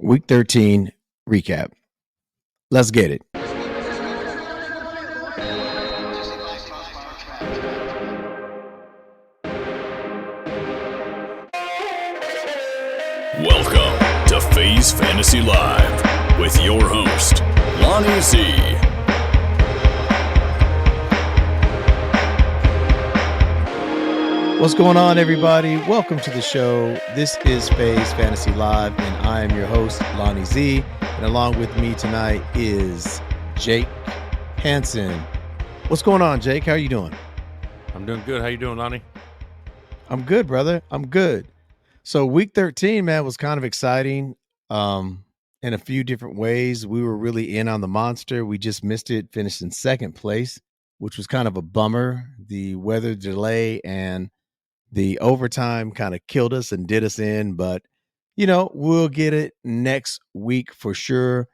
Week 13 recap. Let's get it. Welcome to FaZe Fantasy Live with your host, Lonnie Z. What's going on, everybody? Welcome to the show. This is FaZe Fantasy Live, and I am your host, Lonnie Z. And along with me tonight is Jake Hansen. What's going on, Jake? How are you doing? I'm doing good. How you doing, Lonnie? I'm good, brother. I'm good. So week 13, man, was kind of exciting in a few different ways. We were really in on the monster. We just missed it, finished in second place, which was kind of a bummer. The weather delay and the overtime kind of killed us and did us in, but we'll get it next week for sure.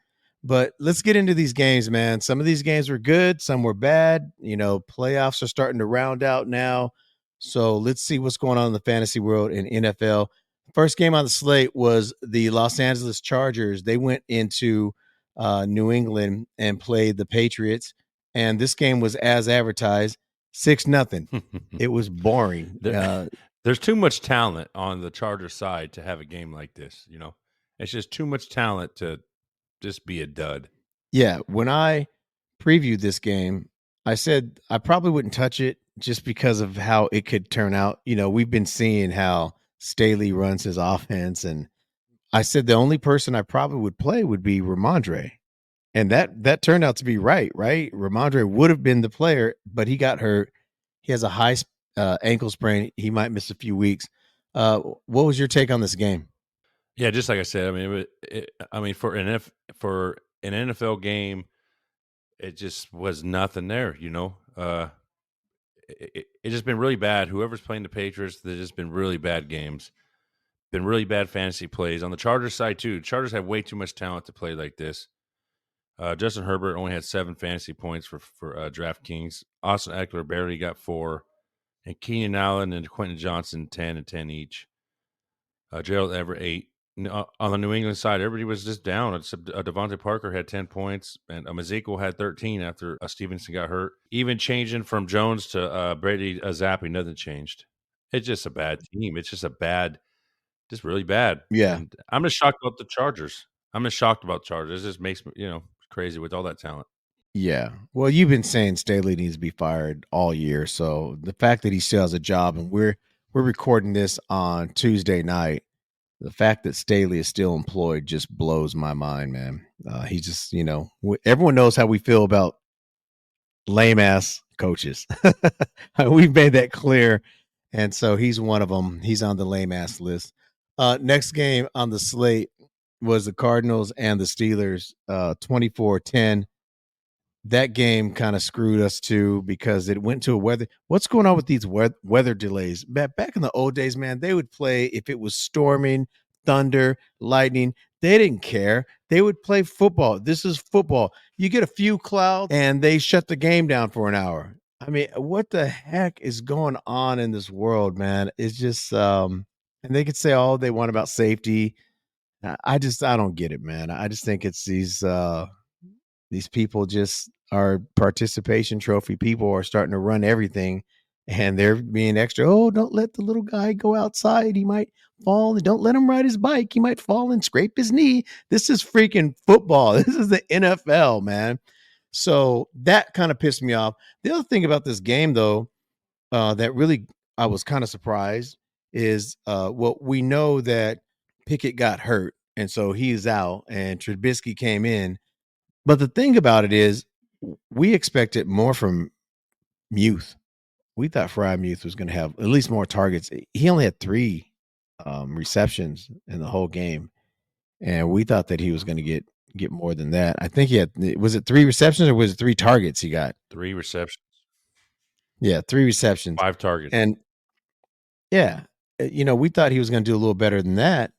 But let's get into these games, man. Some of these games were good, some were bad. Playoffs are starting to round out now. So let's see what's going on in the fantasy world in NFL. First game on the slate was the Los Angeles Chargers. They went into New England and played the Patriots, and this game was as advertised, 6-0. It was boring. There's too much talent on the Charger side to have a game like this. It's just too much talent to just be a dud. Yeah, when I previewed this game, I said I probably wouldn't touch it just because of how it could turn out. We've been seeing how Staley runs his offense, and I said the only person I probably would play would be Ramondre. And that turned out to be right? Ramondre would have been the player, but he got hurt. He has a high ankle sprain. He might miss a few weeks. What was your take on this game? Yeah, just like I said, for an NFL game, it just was nothing there. It's just been really bad. Whoever's playing the Patriots, there's just been really bad games. Been really bad fantasy plays on the Chargers side too. Chargers have way too much talent to play like this. Justin Herbert only had 7 fantasy points for DraftKings. Austin Eckler barely got 4, and Keenan Allen and Quentin Johnson 10 and 10 each. Gerald Everett 8. On the New England side, everybody was just down. Devontae Parker had 10 points, and Ezekiel had 13 after Stevenson got hurt. Even changing from Jones to Brady Zappi, nothing changed. It's just a bad team. It's just just really bad. Yeah. And I'm just shocked about the Chargers. It just makes me, crazy with all that talent. Yeah. Well, you've been saying Staley needs to be fired all year. So the fact that he still has a job, and we're recording this on Tuesday night, the fact that Staley is still employed just blows my mind, man. He just, everyone knows how we feel about lame ass coaches. We've made that clear. And so he's one of them. He's on the lame ass list. Next game on the slate was the Cardinals and the Steelers, 24-10. That game kind of screwed us too because it went to a weather. What's going on with these weather delays? Back in the old days, man, they would play if it was storming, thunder, lightning. They didn't care. They would play football. This is football. You get a few clouds and they shut the game down for an hour. I mean, what the heck is going on in this world, man? It's just, and they could say all they want about safety. I don't get it, man. I just think it's these people just are participation trophy people are starting to run everything, and they're being extra. Oh, don't let the little guy go outside. He might fall. Don't let him ride his bike. He might fall and scrape his knee. This is freaking football. This is the NFL, man. So that kind of pissed me off. The other thing about this game, though, that really I was kind of surprised is, we know that Pickett got hurt, and so he's out, and Trubisky came in. But the thing about it is, we expected more from Muth. We thought Freiermuth was going to have at least more targets. He only had 3 receptions in the whole game, and we thought that he was going to get more than that. I think he had, was it 3 receptions or was it 3 targets he got? 3 receptions. Yeah, 3 receptions. 5 targets. And yeah, we thought he was going to do a little better than that.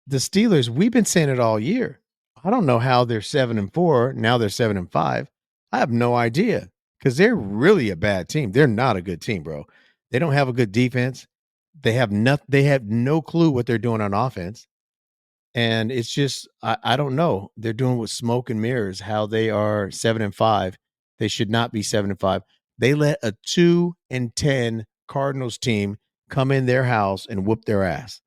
The Steelers, we've been saying it all year. I don't know how they're 7-4. Now they're 7-5. I have no idea because they're really a bad team. They're not a good team, bro. They don't have a good defense. They have no clue what they're doing on offense. And it's just I don't know. They're doing with smoke and mirrors how they are 7-5. They should not be 7-5. They let a 2-10 Cardinals team come in their house and whoop their ass.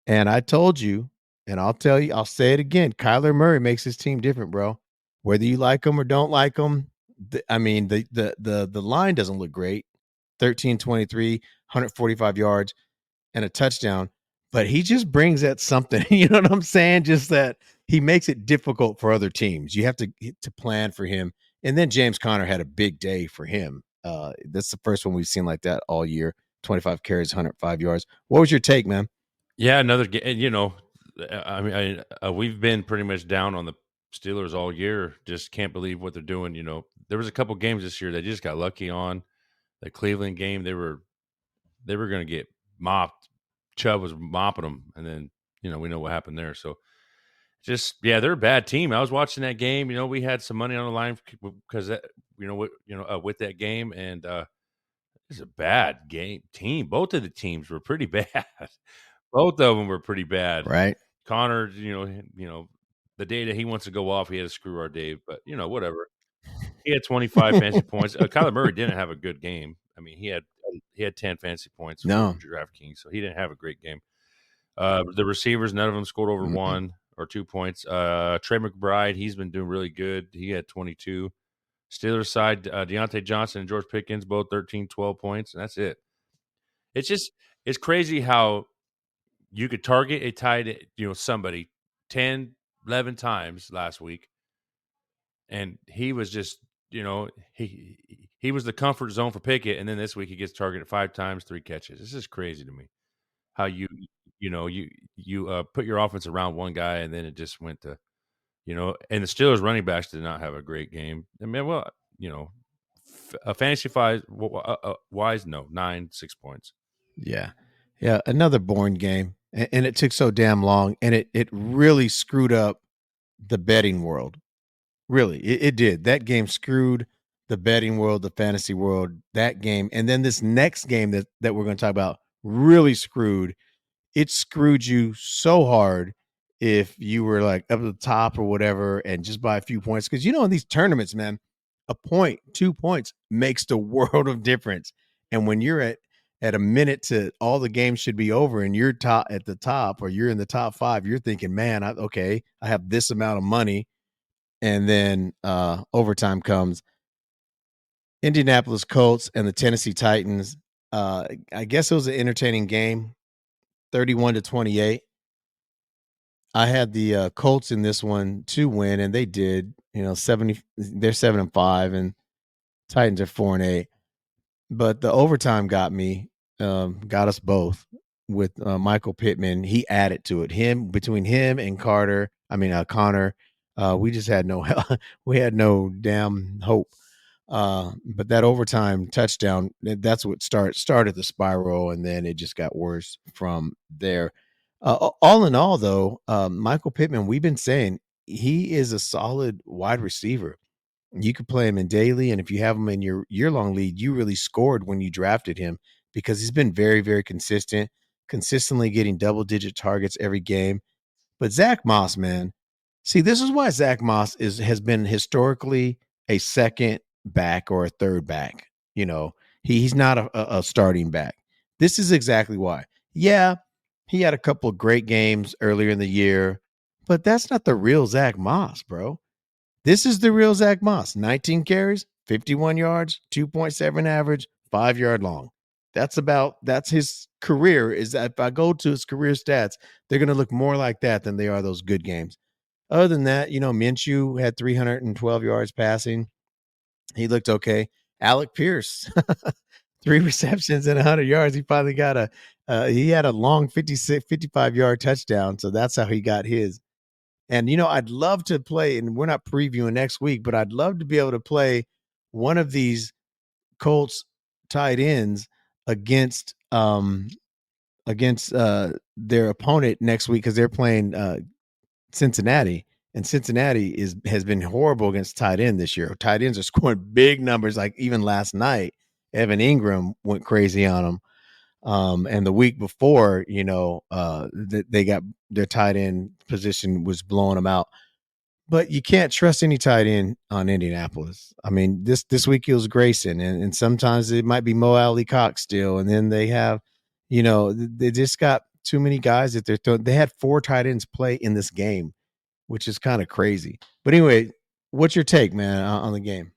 And I told you, and I'll tell you, I'll say it again. Kyler Murray makes his team different, bro. Whether you like him or don't like him, I mean, the line doesn't look great. 13-23, 145 yards and a touchdown, but he just brings that something, you know what I'm saying? Just that he makes it difficult for other teams. You have to plan for him. And then James Conner had a big day for him. That's the first one we've seen like that all year. 25 carries, 105 yards. What was your take, man? Yeah, another game. I mean, we've been pretty much down on the Steelers all year. Just can't believe what they're doing. There was a couple games this year they just got lucky on. The Cleveland game, they were going to get mopped. Chubb was mopping them, and then we know what happened there. So just they're a bad team. I was watching that game. We had some money on the line because with that game, and it's a bad game team. Both of the teams were pretty bad. Both of them were pretty bad. Right. Connor, the day that he wants to go off, he had to screw our Dave, but whatever. He had 25 fantasy points. Kyler Murray didn't have a good game. I mean, he had 10 fantasy points for No. DraftKings, so he didn't have a great game. The receivers, none of them scored over 1 or 2 points. Trey McBride, he's been doing really good. He had 22. Steelers side, Deontay Johnson and George Pickens, both 13, 12 points, and that's it. It's crazy how you could target a tight, somebody 10, 11 times last week, and he was just, he was the comfort zone for Pickett, and then this week he gets targeted 5 times, 3 catches. This is crazy to me. How you put your offense around one guy, and then it just went to, and the Steelers running backs did not have a great game. I mean, well, fantasy wise, no, 9, 6 points. Yeah. Yeah. Another boring game. And it took so damn long. And it really screwed up the betting world. Really. It did. That game screwed the betting world, the fantasy world, that game. And then this next game that we're going to talk about really screwed. It screwed you so hard if you were like up at the top or whatever and just by a few points. Because in these tournaments, man, a point, 2 points makes the world of difference. And when you're at a minute to all the games should be over and you're at the top or you're in the top 5, you're thinking, man, I have this amount of money. And then overtime comes. Indianapolis Colts and the Tennessee Titans. I guess it was an entertaining game, 31-28. I had the Colts in this one to win, and they did. 70. They're 7-5, and Titans are 4-8. But the overtime got me, got us both with Michael Pittman. He added to it. Between him and Connor. We just had no we had no damn hope. But that overtime touchdown, that's what started the spiral, and then it just got worse from there. All in all, though, Michael Pittman, we've been saying he is a solid wide receiver. You could play him in daily, and if you have him in your year-long league, you really scored when you drafted him because he's been very, very consistently getting double-digit targets every game. But Zach Moss, man, see, this is why Zach Moss has been historically a second back or a third back. He's not a starting back. This is exactly why. Yeah, he had a couple of great games earlier in the year, but that's not the real Zach Moss, bro. This is the real Zach Moss. 19 carries, 51 yards, 2.7 average, 5-yard long. That's his career. Is that if I go to his career stats, they're going to look more like that than they are those good games. Other than that, Minshew had 312 yards passing. He looked okay. Alec Pierce, 3 receptions and 100 yards. He finally got he had a long 55-yard touchdown. So that's how he got his. And, I'd love to play, and we're not previewing next week, but I'd love to be able to play one of these Colts tight ends against their opponent next week because they're playing Cincinnati. And Cincinnati has been horrible against tight end this year. Tight ends are scoring big numbers. Like even last night, Evan Ingram went crazy on them. And the week before, they got their tight end position was blowing them out. But you can't trust any tight end on Indianapolis. I mean, this week it was Grayson, and sometimes it might be Mo Alley Cox still, and then they have, they just got too many guys that they're throwing. They had 4 tight ends play in this game, which is kind of crazy. But anyway, what's your take, man, on the game?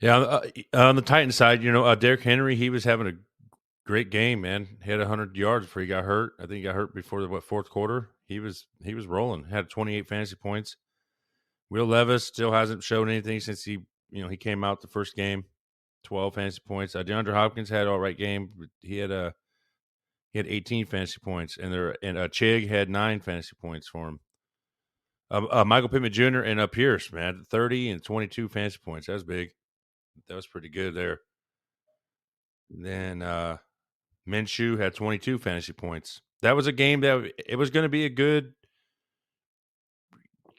Yeah, on the Titan side, Derrick Henry, he was having a great game, man. He had 100 yards before he got hurt. I think he got hurt before the fourth quarter. He was rolling. Had 28 fantasy points. Will Levis still hasn't shown anything since he came out the first game. 12 fantasy points. DeAndre Hopkins had all right game. He had 18 fantasy points, and Chig had 9 fantasy points for him. Michael Pittman Jr. and Pierce, man, 30 and 22 fantasy points. That was big. That was pretty good there. And then Minshew had 22 fantasy points. That was a game that it was going to be a good.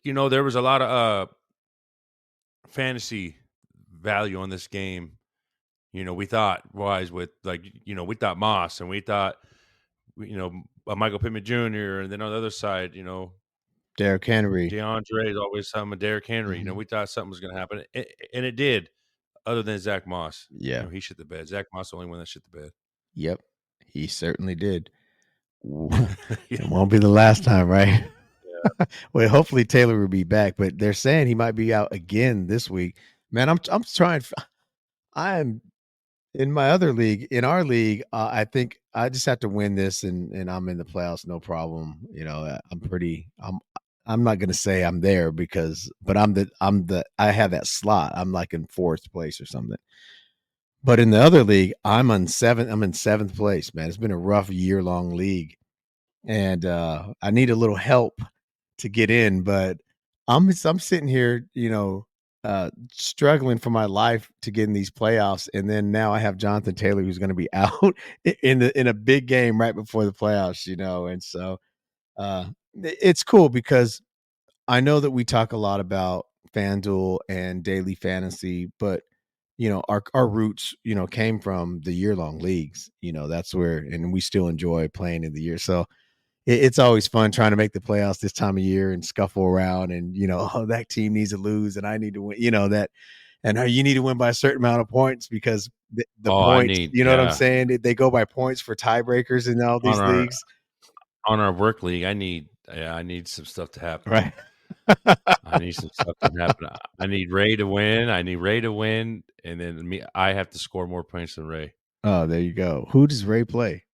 There was a lot of fantasy value on this game. We thought we thought Moss, and we thought, Michael Pittman Jr. And then on the other side, Derrick Henry. DeAndre is always something. Derrick Henry, Mm-hmm. we thought something was going to happen, and it did. Other than Zach Moss, Yeah. he shit the bed. Zach Moss the only one that shit the bed. Yep, he certainly did. Yeah. It won't be the last time, right? Yeah. Well, hopefully Taylor will be back, but they're saying he might be out again this week. Man, I'm trying. I am in my other league. In our league, I think I just have to win this, and I'm in the playoffs, no problem. I'm not going to say I'm there but I have that slot. I'm like in 4th place or something. But in the other league, I'm in 7th place, man. It's been a rough year-long league, and I need a little help to get in. But I'm sitting here, struggling for my life to get in these playoffs, and then now I have Jonathan Taylor who's going to be out in a big game right before the playoffs, and so it's cool because I know that we talk a lot about FanDuel and daily fantasy, but our roots, came from the year-long leagues. That's where, and we still enjoy playing in the year. So it's always fun trying to make the playoffs this time of year and scuffle around and, oh, that team needs to lose and I need to win, that, and you need to win by a certain amount of points because the I points, need, what I'm saying? They go by points for tiebreakers in all these leagues. On our work league, I need some stuff to happen. Right. I need some stuff to happen. I need Ray to win. And then I have to score more points than Ray. Oh, there you go. Who does Ray play?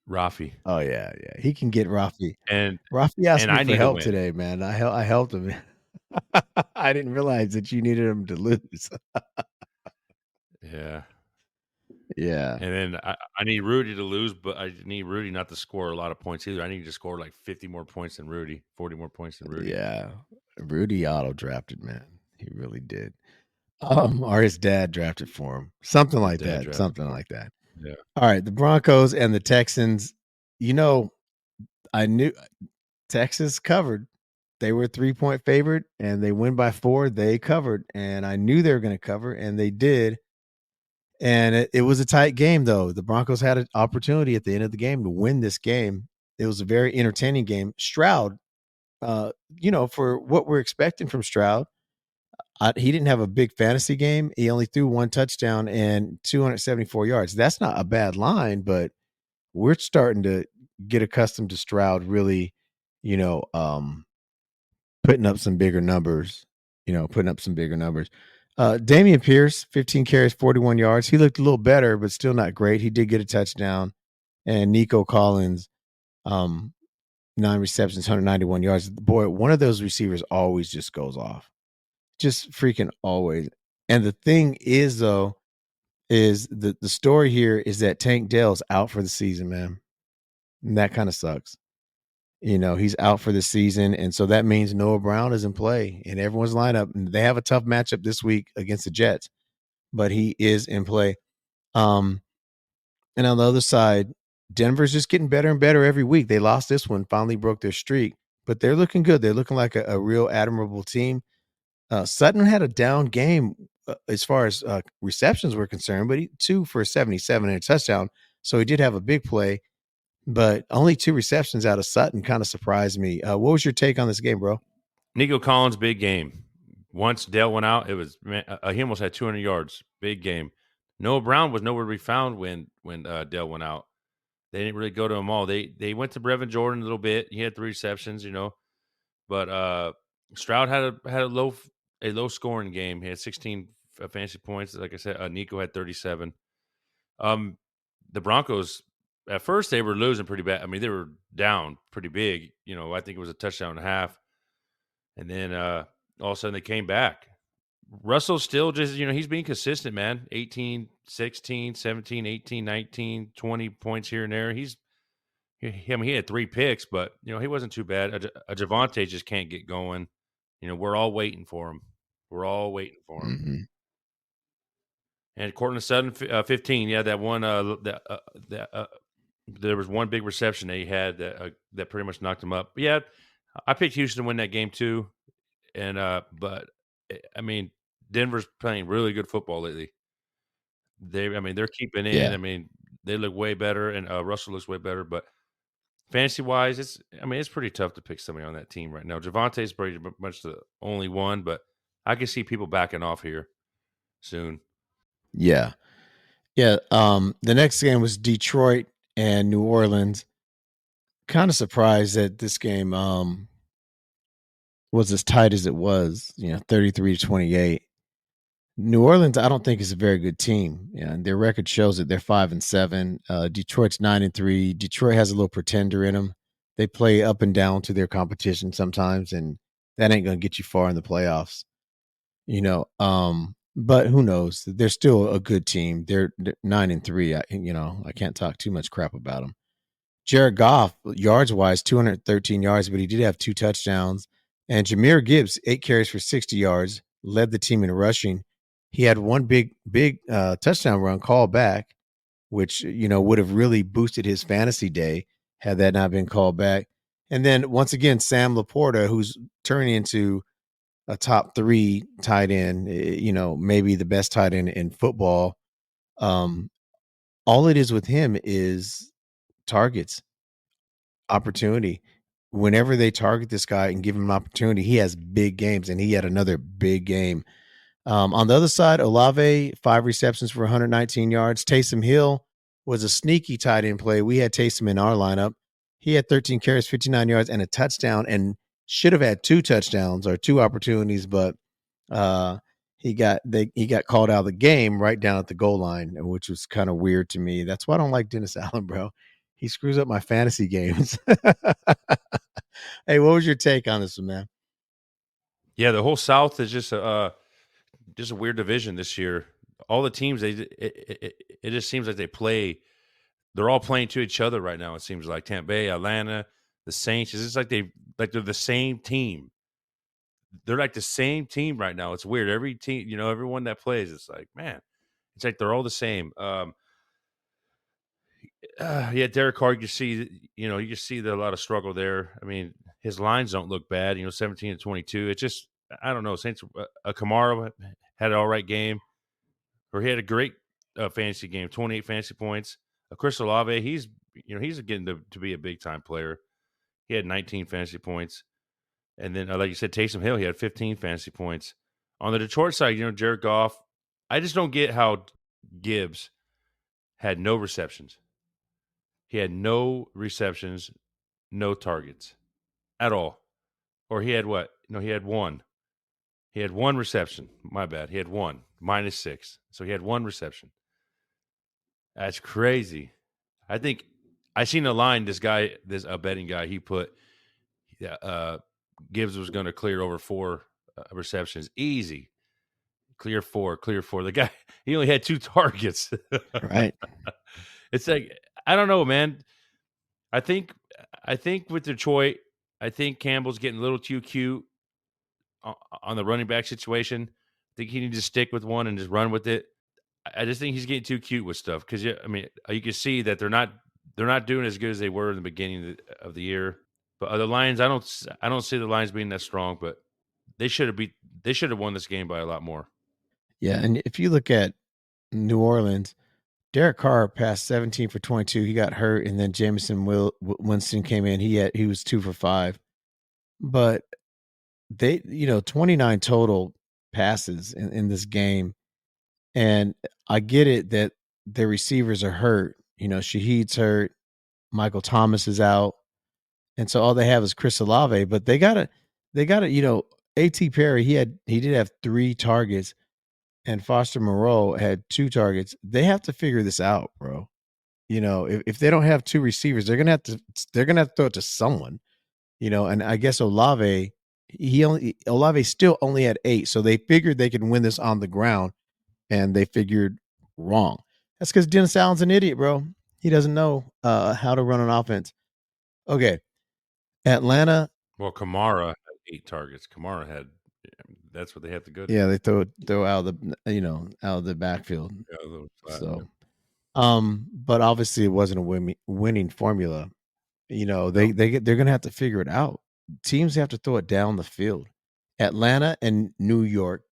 Rafi. Oh yeah, he can get Rafi. And Rafi asked me I for help today, man. I helped him. I didn't realize that you needed him to lose. Yeah. Yeah. And then I need Rudy to lose, but I need Rudy not to score a lot of points either. I need to score like 50 more points than Rudy, 40 more points than Rudy. Yeah. Rudy auto drafted, man. He really did. Or his dad drafted for him. Something like that. Yeah. All right. The Broncos and the Texans. I knew Texas covered. They were a 3-point favorite and they win by 4. They covered. And I knew they were going to cover, and they did. And it was a tight game, though. The Broncos had an opportunity at the end of the game to win this game. It was a very entertaining game. Stroud, for what we're expecting from Stroud, he didn't have a big fantasy game. He only threw 1 touchdown and 274 yards. That's not a bad line, but we're starting to get accustomed to Stroud really, putting up some bigger numbers. Dameon Pierce, 15 carries, 41 yards. He looked a little better, but still not great. He did get a touchdown. And Nico Collins, 9 receptions, 191 yards. Boy, one of those receivers always just goes off. Just freaking always. And the thing is, though, is the story here is that Tank Dell's out for the season, man. And that kind of sucks. He's out for the season. And so that means Noah Brown is in play in everyone's lineup. And they have a tough matchup this week against the Jets, but he is in play. And on the other side, Denver's just getting better and better every week. They lost this one, finally broke their streak, but they're looking good. They're looking like a real admirable team. Sutton had a down game as far as receptions were concerned, but 2 for 77 and a touchdown. So he did have a big play, but only 2 receptions out of Sutton kind of surprised me. What was your take on this game, bro? Nico Collins, big game. Once Dale went out, it was he almost had 200 yards. Big game. Noah Brown was nowhere to be found when Dale went out. They didn't really go to him all. They went to Brevin Jordan a little bit. He had 3 receptions, but Stroud had a low scoring game. He had 16 fantasy points. Like I said, Nico had 37. The Broncos at first they were losing pretty bad. I mean, they were down pretty big. I think it was a touchdown and a half, and then all of a sudden they came back. Russell's still just, he's being consistent, man. 18, 16, 17, 18, 19, 20 points here and there. He had 3 picks, but, he wasn't too bad. A Javante just can't get going. We're all waiting for him. We're all waiting for him. Mm-hmm. And Cortland Sutton, 15. Yeah, that one, there was one big reception that he had that pretty much knocked him up. But yeah, I picked Houston to win that game too. And, but I mean, Denver's playing really good football lately. They're keeping in. Yeah. I mean, they look way better, and Russell looks way better. But fantasy wise, it's pretty tough to pick somebody on that team right now. Javante's pretty much the only one, but I can see people backing off here soon. Yeah. Yeah. The next game was Detroit and New Orleans. Kind of surprised that this game was as tight as it was, 33-28. New Orleans, I don't think is a very good team. Yeah, their record shows that they're 5-7. Detroit's 9-3. Detroit has a little pretender in them. They play up and down to their competition sometimes, and that ain't gonna get you far in the playoffs. But who knows? They're still a good team. They're 9-3. I can't talk too much crap about them. Jared Goff, yards wise, 213 yards, but he did have 2 touchdowns. And Jahmyr Gibbs, 8 carries for 60 yards, led the team in rushing. He had one big touchdown run called back, which would have really boosted his fantasy day had that not been called back. And then once again, Sam Laporta, who's turning into a top 3 tight end, maybe the best tight end in football. All it is with him is targets, opportunity. Whenever they target this guy and give him an opportunity, he has big games, and he had another big game. On the other side, Olave, 5 receptions for 119 yards. Taysom Hill was a sneaky tight end play. We had Taysom in our lineup. He had 13 carries, 59 yards, and a touchdown, and should have had 2 touchdowns or 2 opportunities, but he got called out of the game right down at the goal line, which was kind of weird to me. That's why I don't like Dennis Allen, bro. He screws up my fantasy games. Hey, what was your take on this one, man? Yeah, the whole South is just a weird division this year. All the teams, it just seems like they're all playing to each other right now. It seems like Tampa Bay, Atlanta, the Saints. It's just like they're the same team. They're like the same team right now. It's weird. Every team, everyone that plays, it's like, man, it's like they're all the same. Yeah, Derek Carr, you just see a lot of struggle there. I mean, his lines don't look bad. 17-22. It's just, I don't know. Saints, Kamara had an all right game, or he had a great fantasy game, 28 fantasy points. Chris Olave, he's getting to be a big time player. He had 19 fantasy points, and then like you said, Taysom Hill, he had 15 fantasy points. On the Detroit side, Jared Goff, I just don't get how Gibbs had no receptions. He had no receptions, no targets at all. Or he had what? No, he had one. He had 1 reception. My bad. He had 1, -6. So he had 1 reception. That's crazy. I think I seen a line. This a betting guy, he put Gibbs was going to clear over 4 receptions. Easy. Clear 4. The guy, he only had 2 targets. Right. It's like, I don't know, man. I think with Detroit, I think Campbell's getting a little too cute on the running back situation. I think he needs to stick with one and just run with it. I just think he's getting too cute with stuff because you can see that they're not doing as good as they were in the beginning of the year. But the Lions, I don't see the Lions being that strong, but they should have won this game by a lot more. Yeah, and if you look at New Orleans, Derek Carr passed 17 for 22. He got hurt, and then Winston came in. He was 2 for 5, but they 29 total passes in this game, and I get it that their receivers are hurt. Shaheed's hurt, Michael Thomas is out, and so all they have is Chris Olave. But they gotta. A.T. Perry he did have 3 targets, and Foster Moreau had 2 targets. They have to figure this out, bro. If they don't have 2 receivers, they're gonna have to throw it to someone. And I guess Olave still only had 8, so they figured they could win this on the ground, and they figured wrong. That's because Dennis Allen's an idiot, bro. He doesn't know how to run an offense. Okay, Atlanta. Well, Kamara had 8 targets. Kamara had. That's what they have to go to. Yeah, they throw out of the backfield. Yeah, a little flat, So, but obviously it wasn't a winning formula. They're gonna have to figure it out. Teams have to throw it down the field. Atlanta and New York,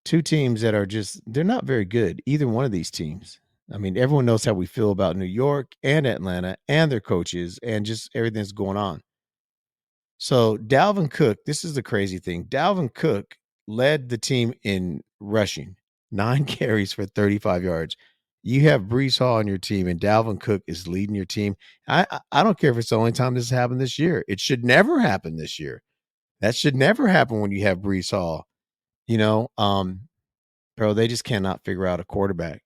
2 teams that are they're not very good. Either one of these teams. I mean, everyone knows how we feel about New York and Atlanta and their coaches and just everything that's going on. So Dalvin Cook, this is the crazy thing. Dalvin Cook led the team in rushing, 9 carries for 35 yards. You have Brees Hall on your team, and Dalvin Cook is leading your team. I don't care if it's the only time this happened this year. It should never happen this year. That should never happen when you have Brees Hall. Bro, they just cannot figure out a quarterback.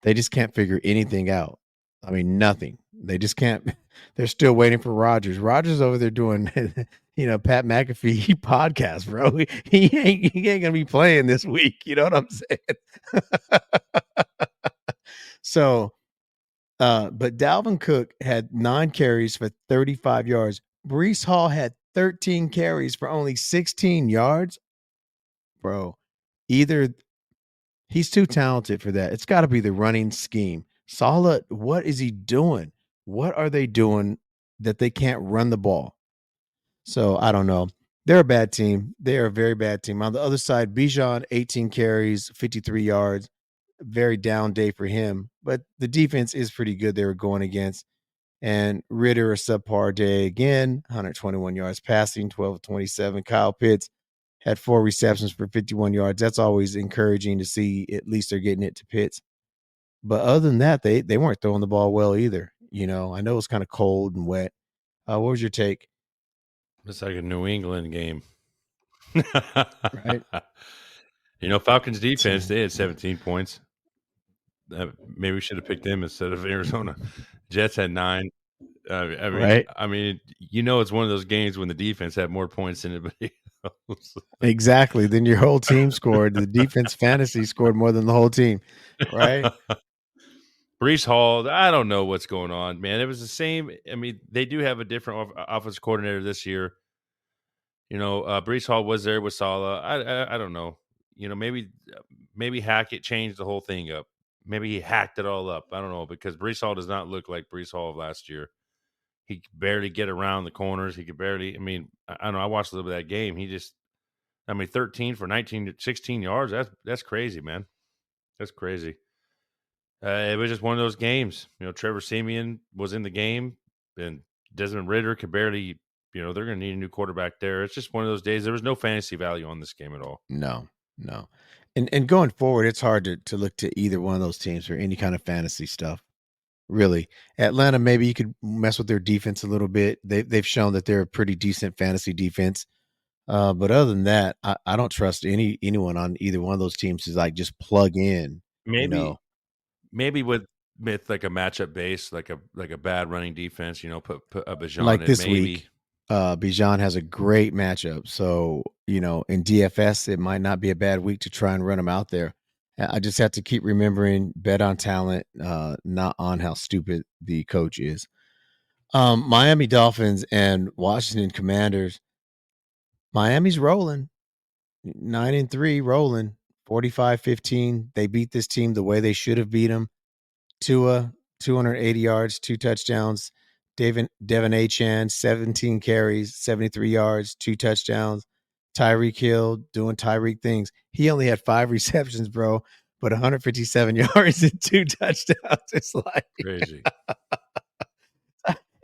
They just can't figure anything out. I mean, nothing. They just can't. They're still waiting for Rodgers. Rodgers over there doing, Pat McAfee podcast, bro. He ain't gonna be playing this week. You know what I'm saying? So, but Dalvin Cook had 9 carries for 35 yards. Brees Hall had 13 carries for only 16 yards. Bro, either he's too talented for that. It's got to be the running scheme. Saleh, what is he doing? What are they doing that they can't run the ball? So I don't know. They're a bad team. They are a very bad team. On the other side, Bijan, 18 carries, 53 yards. Very down day for him. But the defense is pretty good they were going against. And Ritter, a subpar day again, 121 yards passing, 12 of 27. Kyle Pitts had 4 receptions for 51 yards. That's always encouraging to see. At least they're getting it to Pitts. But other than that, they weren't throwing the ball well either. I know it's kind of cold and wet. What was your take? It's like a New England game. Right. Falcons defense, they had 17 points. Maybe we should have picked them instead of Arizona. Jets had 9. Right. It's one of those games when the defense had more points than anybody else. Exactly. Then your whole team scored. The defense fantasy scored more than the whole team. Right. Brees Hall, I don't know what's going on, man. It was the same. I mean, they do have a different offensive coordinator this year. Brees Hall was there with Saleh. I don't know. Maybe Hackett changed the whole thing up. Maybe he hacked it all up. I don't know, because Brees Hall does not look like Brees Hall of last year. He could barely get around the corners. He could barely. I mean, I don't know. I watched a little bit of that game. 13 for 19, 16 yards. That's crazy, man. That's crazy. It was just one of those games. Trevor Siemian was in the game, and Desmond Ritter could barely. They're going to need a new quarterback there. It's just one of those days. There was no fantasy value on this game at all. No. And going forward, it's hard to look to either one of those teams for any kind of fantasy stuff. Really, Atlanta, maybe you could mess with their defense a little bit. They've shown that they're a pretty decent fantasy defense. But other than that, I don't trust anyone on either one of those teams to just plug in. Maybe with like a matchup base, like a bad running defense. Put a Bijan like in this maybe. Week. Bijan has a great matchup, so in DFS it might not be a bad week to try and run him out there. I just have to keep remembering, bet on talent, not on how stupid the coach is. Miami Dolphins and Washington Commanders. Miami's rolling, 9-3, rolling 45-15. They beat this team the way they should have beat them. Tua, 280 yards, 2 touchdowns. Devin Achane, 17 carries, 73 yards, 2 touchdowns. Tyreek Hill doing Tyreek things. He only had 5 receptions, bro, but 157 yards and 2 touchdowns. It's like Crazy.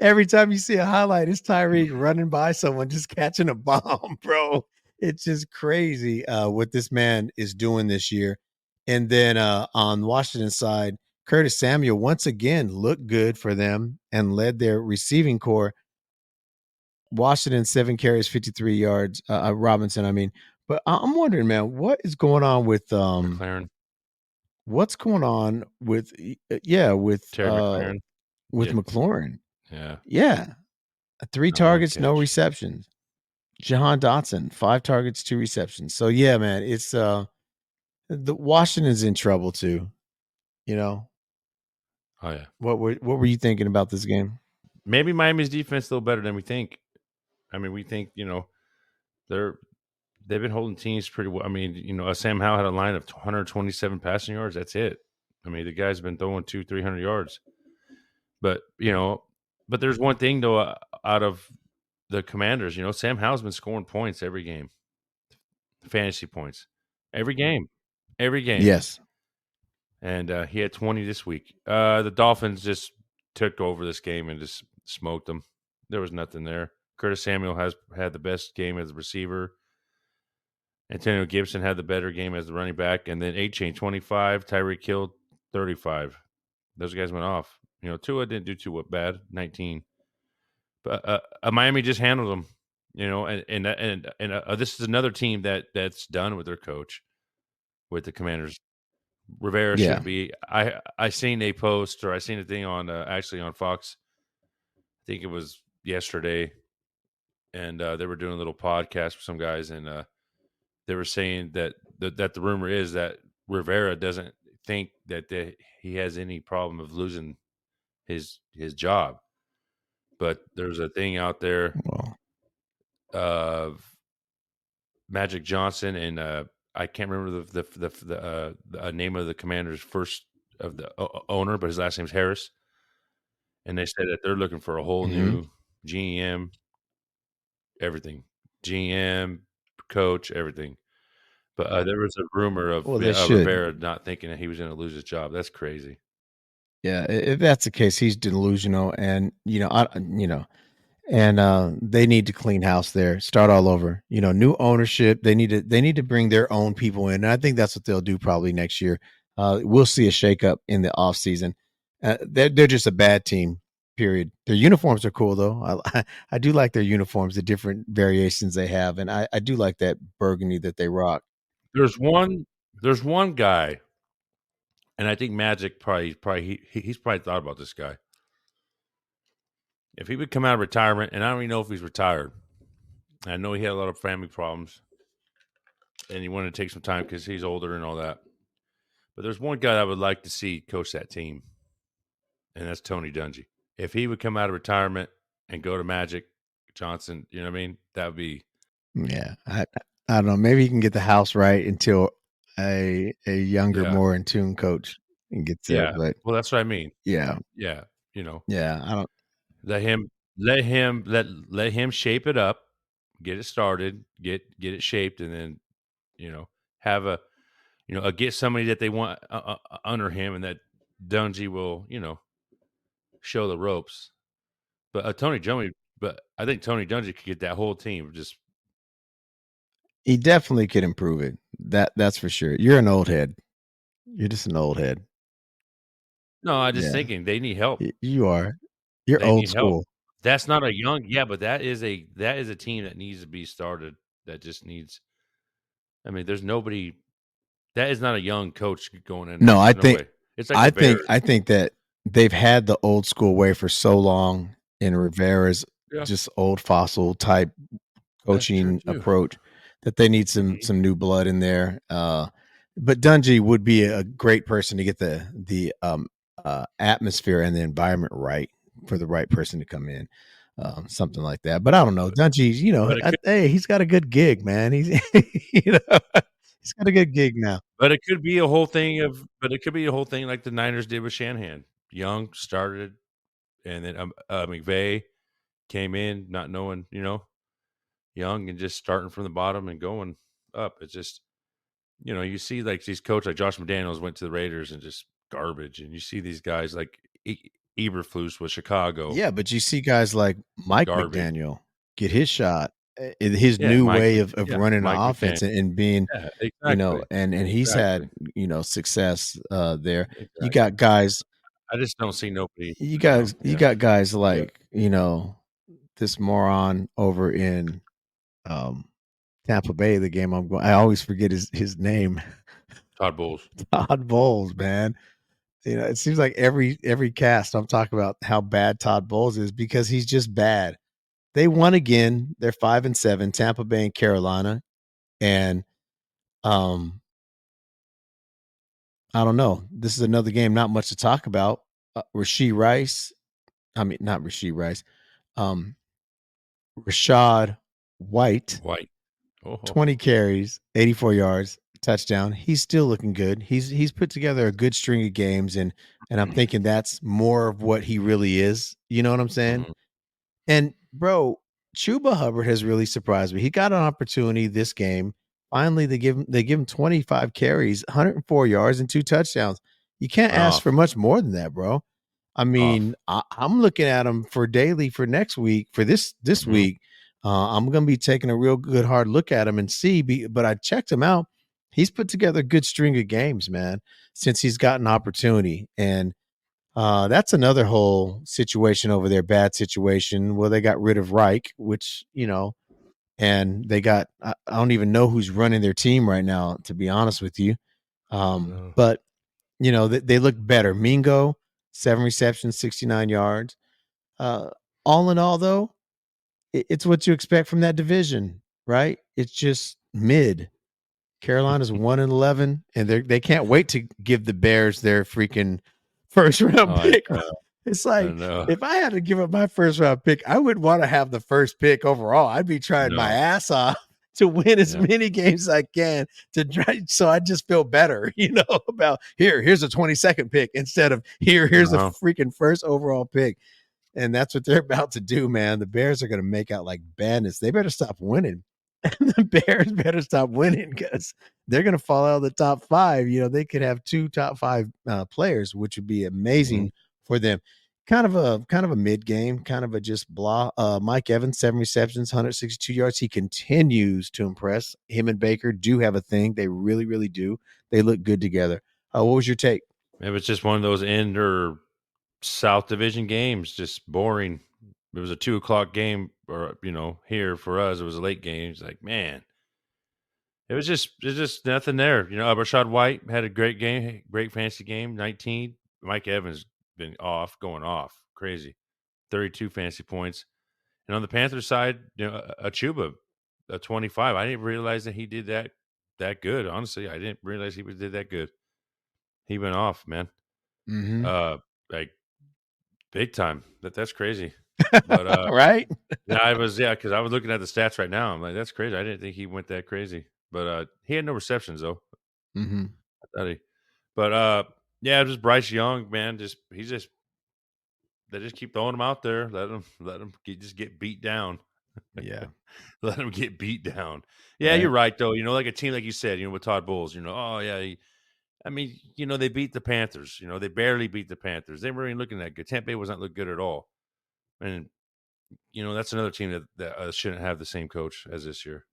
every time you see a highlight, it's Tyreek running by someone, just catching a bomb, bro. It's just crazy what this man is doing this year. And then on Washington's side, Curtis Samuel once again looked good for them and led their receiving core. Washington 7 carries, 53 yards. Robinson, I mean, but I'm wondering, man, what is going on with McLaren, what's going on with yeah Terry McLaren. with Yeah, McLaurin? yeah. Yeah, 3 Not one targets, no catch. receptions. Jahan Dotson, 5 targets, 2 receptions. So yeah, man, it's the Washington's in trouble too. You know Oh yeah. what were you thinking about this game? Maybe Miami's defense is a little better than we think. I mean, we think they're they've been holding teams pretty well. I mean, Sam Howell had a line of 127 passing yards. That's it. I mean, the guy's been throwing 200-300 yards. But but there's one thing though out of the Commanders. Sam Howell's been scoring points every game, fantasy points, every game, Yes. and he had 20 this week. The Dolphins just took over this game and just smoked them. There was nothing there. Curtis Samuel has had the best game as a receiver. Antonio Gibson had the better game as the running back, and then A-Chain 25, Tyreek Hill 35. Those guys went off. Tua didn't do too bad, 19. But Miami just handled them. And this is another team that's done with their coach, with the Commanders. Rivera Yeah. shouldn't be. I seen a post, or I seen a thing on actually on Fox. I think it was yesterday, and they were doing a little podcast with some guys, and they were saying that the rumor is that Rivera doesn't think that he has any problem of losing his job. But there's a thing out there Well, of Magic Johnson and I can't remember the name of the Commander's first of the owner, but his last name's Harris. And they said that they're looking for a whole mhm. new GM, everything, GM, coach, everything. But there was a rumor of Well, they should. Rivera not thinking that he was going to lose his job. That's crazy. Yeah, if that's the case, he's delusional, and and they need to clean house there, start all over. New ownership. They need to bring their own people in, and I think that's what they'll do probably next year. We'll see a shakeup in the offseason. They're just a bad team. Period. Their uniforms are cool though. I do like their uniforms, the different variations they have, and I do like that burgundy that they rock. There's one guy, and I think Magic he's probably thought about this guy. If he would come out of retirement, and I don't even know if he's retired. I know he had a lot of family problems, and he wanted to take some time because he's older and all that. But there's one guy I would like to see coach that team, and that's Tony Dungy. If he would come out of retirement and go to Magic Johnson, you know what I mean? That would be Yeah, I don't know. Maybe he can get the house right until a younger, yeah, more in tune coach gets there. yeah. But Well, that's what I mean. yeah, Yeah, you know, yeah, I don't. let him shape it up, get it started, get it shaped, and then have get somebody that they want under him, and that Dungy will show the ropes. But I think Tony Dungy could get that whole team just He definitely could improve it. That's for sure. You're an old head. You're just an old head. no. I just Yeah, thinking they need help. you are. You're They old need help. school. That's not a young, yeah, but that is a team that needs to be started. That just needs. I mean, there's nobody. That is not a young coach going in No, there. I There's no think way. It's like I the think Bears. I think that they've had the old school way for so long in Rivera's Yeah, just old fossil type that's true coaching too. approach that they need some Mhm. some new blood in there. But Dungy would be a great person to get the atmosphere and the environment right for the right person to come in, something like that. But I don't know, But Dungy. but it could, Hey, he's got a good gig, man. He's you know he's got a good gig now. but it could be a whole thing of, but it could be a whole thing like the Niners did with Shanahan. Young started, and then McVay came in not knowing, young and just starting from the bottom and going up. It's just you see like these coaches like Josh McDaniels went to the Raiders and just garbage, and you see these guys like Eberflus with Chicago, Yeah, but you see guys like Mike garbage. McDaniel get his shot, in his Yeah, new way of Yeah, running an Mike McCain. offense and being, Yeah, exactly, and he's exactly, had, success, there. You exactly. got guys I just don't see nobody. you Yeah, got guys like, this moron over in, um, Tampa Bay, the game I always forget his name. Todd Bowles. Todd Bowles, man. It seems like every cast I'm talking about how bad Todd Bowles is because he's just bad. They won again. They're 5-7, Tampa Bay and Carolina. And um, I don't know. This is another game, not much to talk about. Rasheed Rice, I mean, not Rasheed Rice, um, Rashad White, White. Oh, 20 carries, 84 yards, touchdown. He's still looking good. He's put together a good string of games, and I'm thinking that's more of what he really is. You know what I'm saying? mhm. And bro, Chuba Hubbard has really surprised me. He got an opportunity this game. Finally, they give him 25 carries, 104 yards, and 2 touchdowns. You can't Went ask for off, much more than that, bro. I mean, off. I'm looking at him for daily for next week. For this Mhm. week, I'm going to be taking a real good hard look at him and see. But I checked him out. He's put together a good string of games, man, since he's gotten opportunity. And that's another whole situation over there, bad situation. Well, they got rid of Reich, which, and they got, I don't even know who's running their team right now, to be honest with you. No. But, they look better. Mingo, 7 receptions, 69 yards. Uh, all in all, though, it's what you expect from that division, right? It's just mid. Carolina's 1-11, and they can't wait to give the Bears their freaking first round Oh, I pick. know, It's I like know. if I had to give up my first round pick, I would want to have the first pick overall. I'd be trying my No, ass off to win as yeah, many games as I can to try, so I just feel better, about here's a 22nd pick instead of here's a uh-huh. freaking first overall pick. And that's what they're about to do, man. The Bears are going to make out like bandits. They better stop winning. The Bears better stop winning because they're going to fall out of the top five. They could have two top five players, which would be Mhm. amazing for them. Kind of a mid game, kind of a just blah. Mike Evans, 7 receptions, 162 yards. He continues to impress. Him and Baker do have a thing. They really, really do. They look good together. What was your take? It was just one of those end or South Division games, just boring. It was a 2 o'clock game, or here for us, it was a late game. It's like, man, it's just nothing there. Rashad White had a great game, great fantasy game, 19. Mike Evans been going off, crazy, 32 fantasy points. And on the Panthers side, a Chuba, a 25. I didn't realize that he did that good. Honestly, I didn't realize did that good. He went off, man. Mm-hmm. Like big time. That's crazy. But Right? because I was looking at the stats right now. I'm like, that's crazy. I didn't think he went that crazy. But he had no receptions though. Mm-hmm. I thought he, but yeah, just Bryce Young, man. He's just they just keep throwing him out there. Let him just get beat down. Yeah. Let him get beat down. Yeah, you're Right. right though. Like a team like you said, with Todd Bowles. Oh yeah, I mean, they beat the Panthers. They barely beat the Panthers. They weren't even looking that good. Tampa Bay was not look good at all. And that's another team that shouldn't have the same coach as this year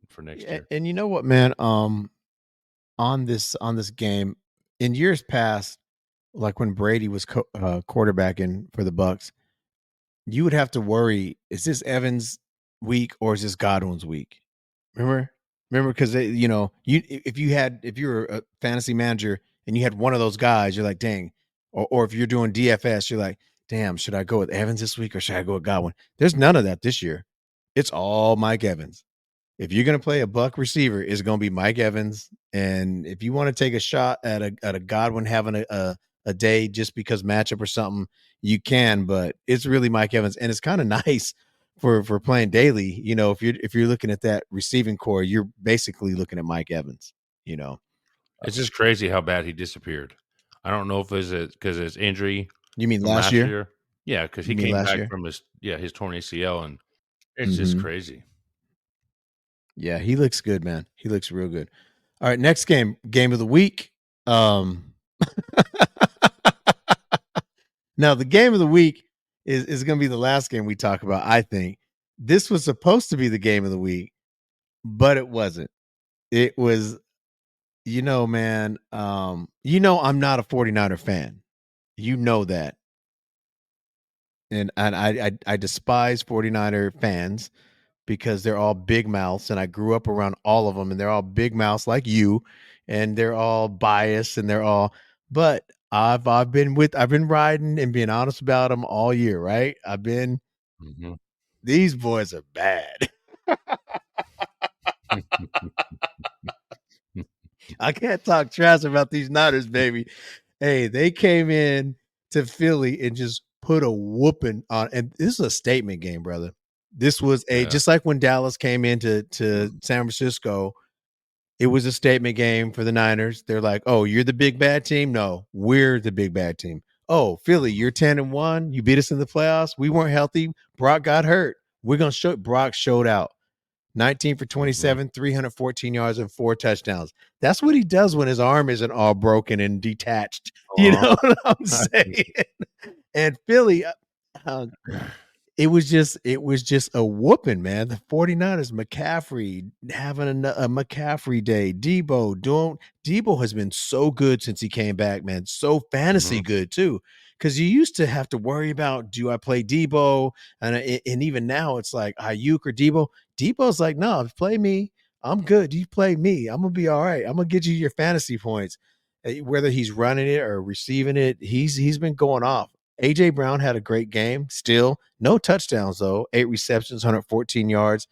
for next Yeah, year. and you know what, man? On this game, in years past, like when Brady was quarterbacking for the Bucks, you would have to worry: is this Evans' week or is this Godwin's week? Remember, remember, because if you were a fantasy manager and you had one of those guys, you're like, dang. Or if you're doing DFS, you're like, damn, should I go with Evans this week or should I go with Godwin? There's none of that this year. It's all Mike Evans. If you're going to play a buck receiver, it's going to be Mike Evans. And if you want to take a shot at a Godwin having a day just because matchup or something, you can. But it's really Mike Evans, and it's kind of nice for playing daily. If you're looking at that receiving core, you're basically looking at Mike Evans. You know, It's just crazy how bad he disappeared. I don't know if it's because of his injury you mean from last last year? year. Yeah, because You he mean came last back year? from his torn ACL, and it's just Mm-hmm. crazy. Yeah, he looks good, man. He looks real good. All right, next game of the week. Um Now the game of the week is going to be the last game we talk about, I think. This was supposed to be the game of the week, but it wasn't. It was man, I'm not a 49er fan. You know that. And I despise 49er fans because they're all big mouths, and I grew up around all of them, and they're all big mouths like you, and they're all biased, and they're all. But I've been riding and being honest about them all year, right? Mhm. These boys are bad. I can't talk trash about these Niners, baby. Hey, they came in to Philly and just put a whooping on. And this is a statement game, brother. This was Yeah. just like when Dallas came into San Francisco. It was a statement game for the Niners. They're like, "Oh, you're the big bad team." No, we're the big bad team. Oh, Philly, Mhm. you're 10-1. You beat us in the playoffs. We weren't healthy. Brock got hurt. We're gonna show. Brock showed out. 19 for Mhm. 27, 314 yards and 4 touchdowns. That's what he does when his arm isn't all broken and detached. You Uh-huh. know what I'm saying? And Philly, uh, it was just a whooping, man. The 49ers, McCaffrey having a McCaffrey day. Debo has been so good since he came back, man. So fantasy Mhm. good too. Because you used to have to worry about, do I play Debo? And even now it's like Ayuk or Debo. Debo's like, no, play me. I'm good. You play me. I'm gonna be all right. I'm gonna get you your fantasy points. Whether he's running it or receiving it, he's been going off. AJ Brown had a great game. Still no touchdowns though. 8 receptions, 114 yards.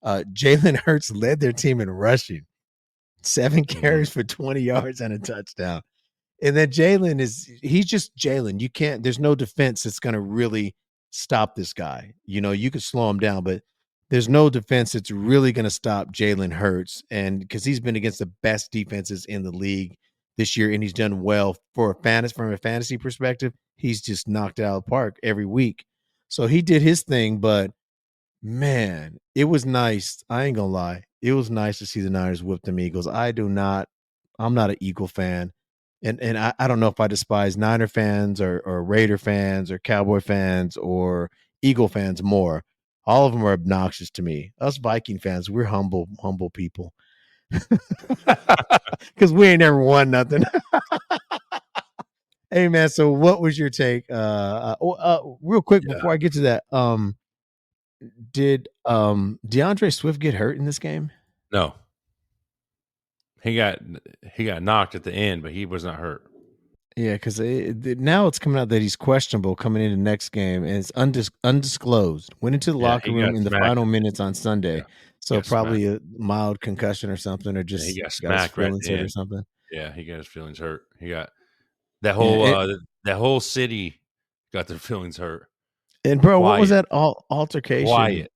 Jalen Hurts led their team in rushing. 7 carries Mhm. for 20 yards and a touchdown. And then he's just Jalen. You can't, there's no defense that's going to really stop this guy. You can slow him down, but there's no defense that's really going to stop Jalen Hurts. And because he's been against the best defenses in the league this year, and he's done well from a fantasy perspective, he's just knocked it out of the park every week. So he did his thing, but man, it was nice. I ain't gonna lie. It was nice to see the Niners whip them Eagles. I'm not an Eagle fan. And I don't know if I despise Niner fans or Raider fans or Cowboy fans or Eagle fans more. All of them are obnoxious to me. Us Viking fans, we're humble people. Because we ain't never won nothing. Hey man, so what was your take? Real quick Yeah. before I get to that, did DeAndre Swift get hurt in this game? No. He got he got knocked at the end, but he was not hurt. Yeah, because now it's coming out that he's questionable coming into the next game, and it's undisclosed. Went into the Yeah, locker he got room in the smacked. final minutes on Sunday, Yeah, he so got smacked. probably a mild concussion or something, or Yeah, he just got got his smacked right at feelings the hurt or end. something. Yeah, he got his feelings hurt. He got that Yeah, whole that whole city got their feelings hurt. and bro, what was Quiet, that altercation quiet.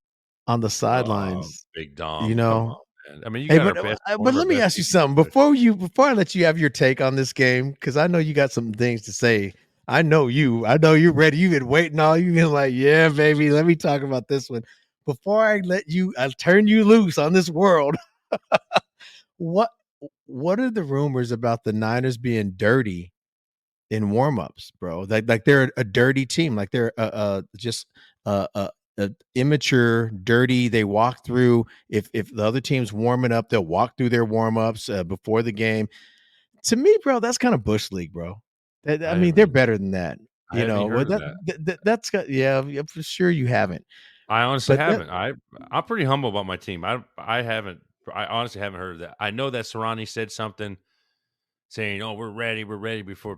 on the Oh, sidelines? Big You Dom, come know, on, man. I mean, you hey, got our best one but of our let me best ask you defensive something players. before I let you have your take on this game, because I know you got some things to say. I know you. I know you're ready. You've been waiting all. You've been like, yeah, baby. Let me talk about this one. Before I turn you loose on this world. What What are the rumors about the Niners being dirty in warmups, bro? Like they're a dirty team. Like they're just a immature, dirty. They walk through. If the other team's warming up, they'll walk through their warmups before the game. To me, bro, that's kind of bush league, bro. I I mean, they're haven't better than that. I haven't even Well, heard of that. that's got, yeah, yeah, for sure you haven't. I honestly But that haven't. I'm pretty humble about my team. I haven't. I honestly haven't heard of that. I know that Serrani said something saying, "Oh, we're ready before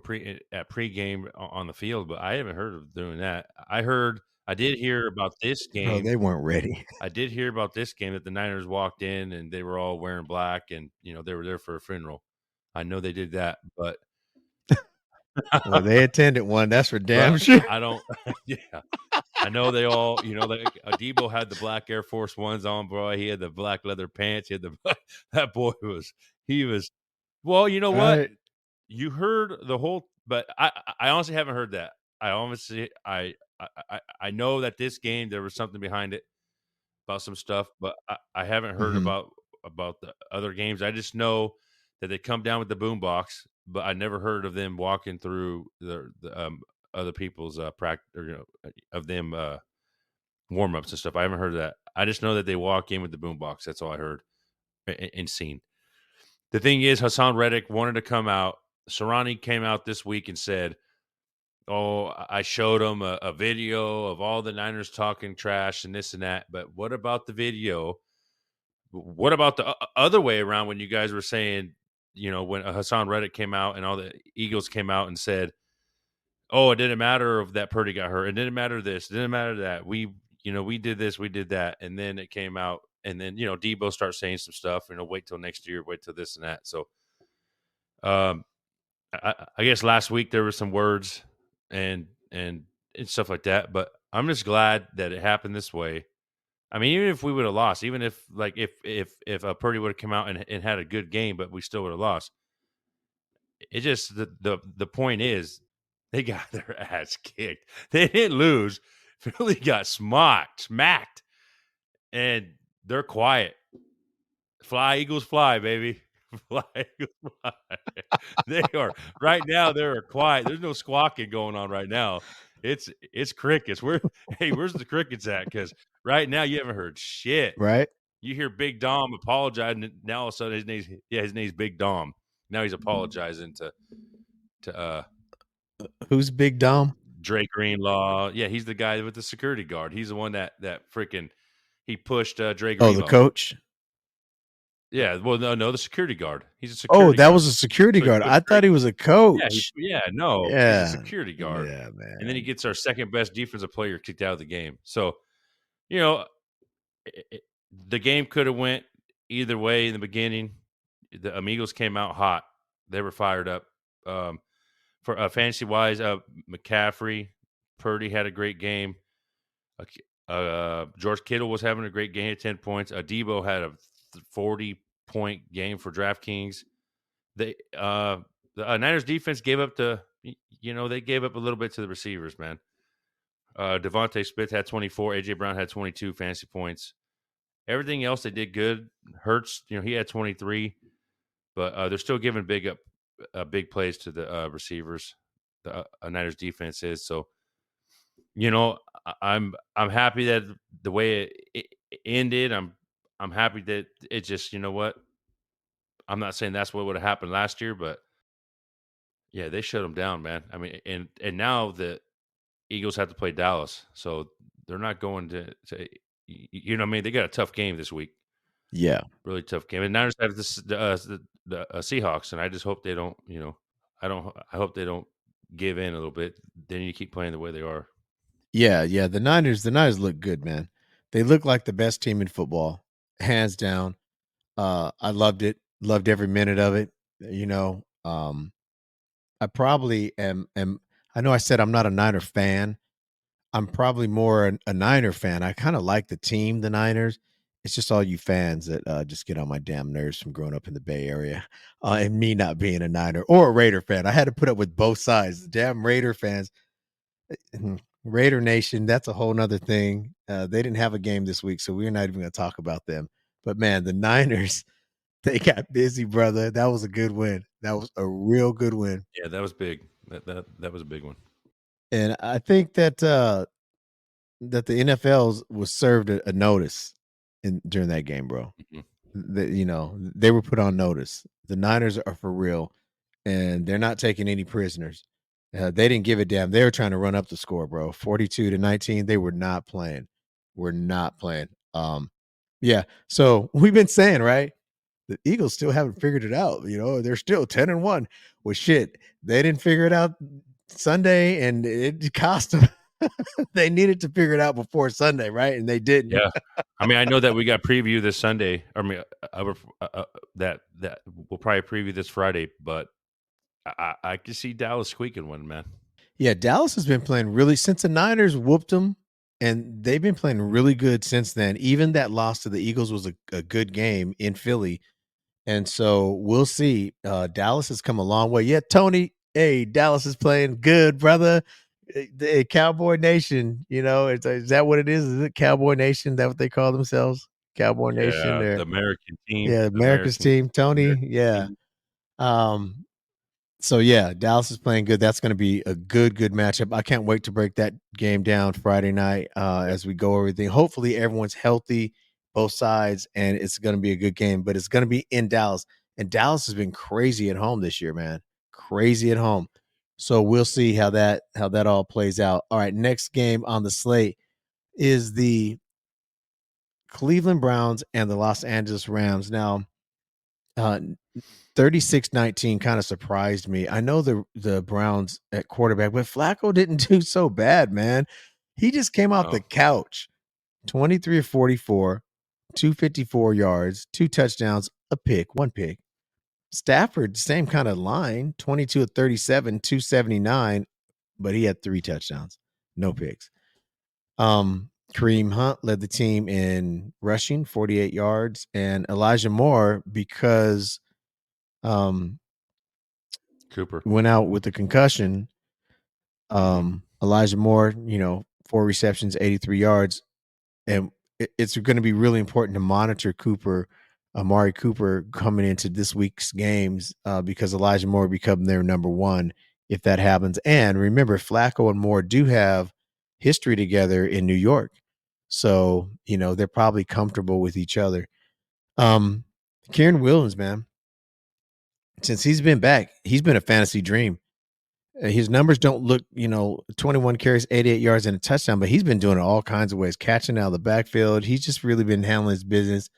at pregame on the field," but I haven't heard of doing that. I did hear about this bro, game. they weren't ready. I did hear about this game that the Niners walked in and they were all wearing black and they were there for a funeral. I know they did that, but Well, they attended one. That's for but damn sure. I don't. Yeah, I know they all. Like Debo had the black Air Force Ones on, bro. He had the black leather pants. He had the that boy was he was. Well, you know what? Right. You heard the whole, but I honestly haven't heard that. I honestly I know that this game there was something behind it about some stuff, but I haven't heard Mhm. about. about the other games. I just know that they come down with the boombox, but I never heard of them walking through the other people's practice, or, of them warm ups and stuff. I haven't heard of that. I just know that they walk in with the boombox. That's all I heard and seen. The thing is, Hassan Reddick wanted to come out. Sarani came out this week and said, "Oh, I showed him a video of all the Niners talking trash and this and that." But what about the video? What about the other way around when you guys were saying, when Hassan Reddick came out and all the Eagles came out and said, "Oh, it didn't matter if that Purdy got hurt. It didn't matter this. It didn't matter that. We did this, we did that." And then it came out, and then Debo starts saying some stuff. Wait till next year, wait till this and that. So, um, I guess last week there were some words and stuff like that, but I'm just glad that it happened this way. I mean, even if we would have lost, even if if Purdy would have come out and had a good game, but we still would have lost. It just the point is they got their ass kicked. They didn't lose. Philly got smacked, and they're quiet. Fly, Eagles, fly, baby. Fly, Eagles, fly. They are right now. They're quiet. There's no squawking going on right now. It's crickets. Where's the crickets at? Because right now you haven't heard shit. Right? You hear Big Dom apologizing. And now all of a sudden his name's Big Dom. Now he's apologizing to Who's Big Dom? Drake Greenlaw. Yeah, he's the guy with the security guard. He's the one that freaking he pushed Drake Oh, the Greenlaw. coach? Yeah, well, no, the security guard. He's a Oh, security that guard. was a security So he guard. pushed I thought Drake. he was a Yeah, coach. no, he's a security guard. Yeah, man. And then he gets our second best defensive player kicked out of the game. So, you know, the game could have went either way in the beginning. The Amigos came out hot. They were fired up. For fantasy wise, McCaffrey, Purdy had a great game. George Kittle was having a great game at 10 points. Debo had a 40-point game for DraftKings. The Niners defense gave up they gave up a little bit to the receivers, man. Devontae Smith had 24. AJ Brown had 22 fantasy points. Everything else they did good. Hurts, he had 23, but they're still giving big plays to the receivers. The Niners defense is so. I'm happy that the way it ended. I'm happy that it just, what? I'm not saying that's what would have happened last year, but yeah, they shut them down, man. I mean, and now the Eagles have to play Dallas, so they're not going to what I mean, they got a tough game this week. Yeah, really tough game. And Niners have the Seahawks, and I just hope they don't. I hope they don't give in a little bit. They need to keep playing the way they are. Yeah. The Niners look good, man. They look like the best team in football, hands down. I loved it. Loved every minute of it. I probably am. I know I said I'm not a Niner fan. I'm probably more a Niner fan. I kind of like the team, the Niners. It's just all you fans that just get on my damn nerves from growing up in the Bay Area, and me not being a Niner or a Raider fan. I had to put up with both sides. The damn Raider fans, Raider Nation. That's a whole nother thing. They didn't have a game this week, so we're not even going to talk about them. But man, the Niners, they got busy, brother. That was a good win. That was a real good win. Yeah, that was big. That was a big one. And I think that that the NFL was served a notice during that game, bro. Mhm. They were put on notice. The Niners are for real, and they're not taking any prisoners. They didn't give a damn. They were trying to run up the score, bro. 42-19. They were not playing. We're not playing. Yeah. So we've been saying, right? The Eagles still haven't figured it out. They're still 10-1. Well, shit, they didn't figure it out Sunday, and it cost them. They needed to figure it out before Sunday, right? And they didn't. Yeah, I mean, I know that we got preview this Sunday. I mean, that we'll probably preview this Friday, but I can see Dallas squeaking one, man. Yeah, Dallas has been playing really since the Niners whooped them, and they've been playing really good since then. Even that loss to the Eagles was a good game in Philly. And so we'll see. Dallas has come a long way. Yeah, Tony, hey, Dallas is playing good, brother. Cowboy Nation, is that what it is? Is it Cowboy Nation? Is that what they call themselves? Cowboy Nation. Yeah, There, the American team, yeah, the America's team. Tony, American yeah. team. Um, so yeah, Dallas is playing good. That's going to be a good matchup. I can't wait to break that game down Friday night Yep. as we go over everything. Hopefully, everyone's healthy, both sides, and it's going to be a good game. But it's going to be in Dallas, and Dallas has been crazy at home this year, man. Crazy at home. So we'll see how that all plays out. All right, next game on the slate is the Cleveland Browns and the Los Angeles Rams. Now, uh, 36-19 kind of surprised me. I know the Browns at quarterback, but Flacco didn't do so bad, man. He just came off the Oh, couch, 23 of 44, 254 yards, two touchdowns, a pick, one pick. Stafford, same kind of line, 22 of 37, 279, but he had three touchdowns, no picks. Kareem Hunt led the team in rushing, 48 yards, and Elijah Moore, because um Cooper. went out with a concussion. Hmm. Elijah Moore, four receptions, 83 yards, and it's going to be really important to monitor Amari Cooper coming into this week's games because Elijah Moore become their number one if that happens. And remember, Flacco and Moore do have history together in New York, so they're probably comfortable with each other. Kieran Williams, man, since he's been back, he's been a fantasy dream. His numbers don't look, 21 carries, 88 yards, and a touchdown, but he's been doing it all kinds of ways, catching out of the backfield. He's just really been handling his business.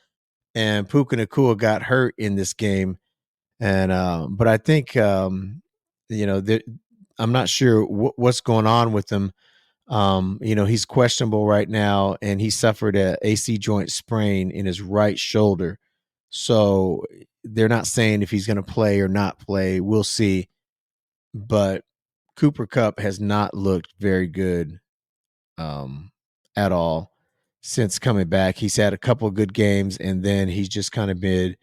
And Puka Nakua got hurt in this game, and but I think, I'm not sure what's going on with him. He's questionable right now, and he suffered a AC joint sprain in his right shoulder. So they're not saying if he's going to play or not play. We'll see. But Cooper Cup has not looked very good at all since coming back. He's had a couple of good games, and then he's just kind of been,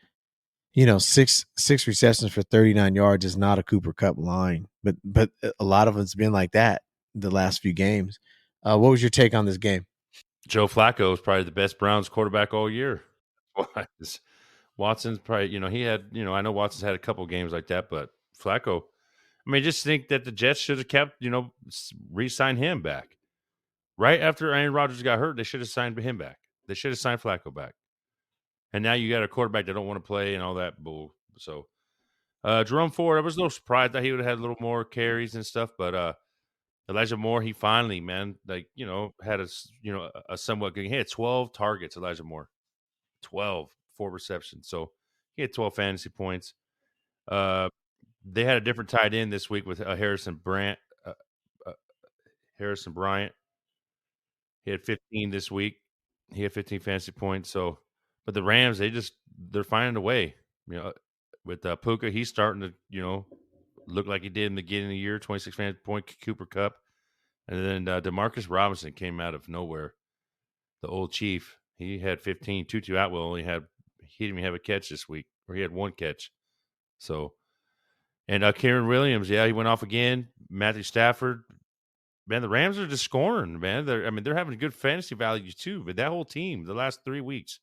six receptions for 39 yards is not a Cooper Cup line, but a lot of it's been like that the last few games. What was your take on this game? Joe Flacco is probably the best Browns quarterback all year. Why? Watson's probably, he had, I know Watson's had a couple games like that, but Flacco, I mean, just think that the Jets should have kept, re-signed him back. Right after Aaron Rodgers got hurt, they should have signed him back. They should have signed Flacco back. And now you got a quarterback that don't want to play and all that bull. So Jerome Ford, I was a little surprised that he would have had a little more carries and stuff, but Elijah Moore, he finally, man, had a somewhat good. He had 12 targets. Elijah Moore, 12, four receptions. So he had 12 fantasy points. Uh, they had a different tight end this week with uh, uh, Harrison Bryant. He had 15 this week. He had 15 fantasy points. So, but the Rams, they're finding a way. With Puka, he's starting to look like he did in the beginning of the year. 26 fantasy point Cooper Cup, and then Demarcus Robinson came out of nowhere. The old Chief, he had 15. Tutu Atwell he didn't even have a catch this week, or he had one catch. So, and Kieran Williams, yeah, he went off again. Matthew Stafford, man, the Rams are just scoring, man. They're having good fantasy value too. But that whole team, the last 3 weeks,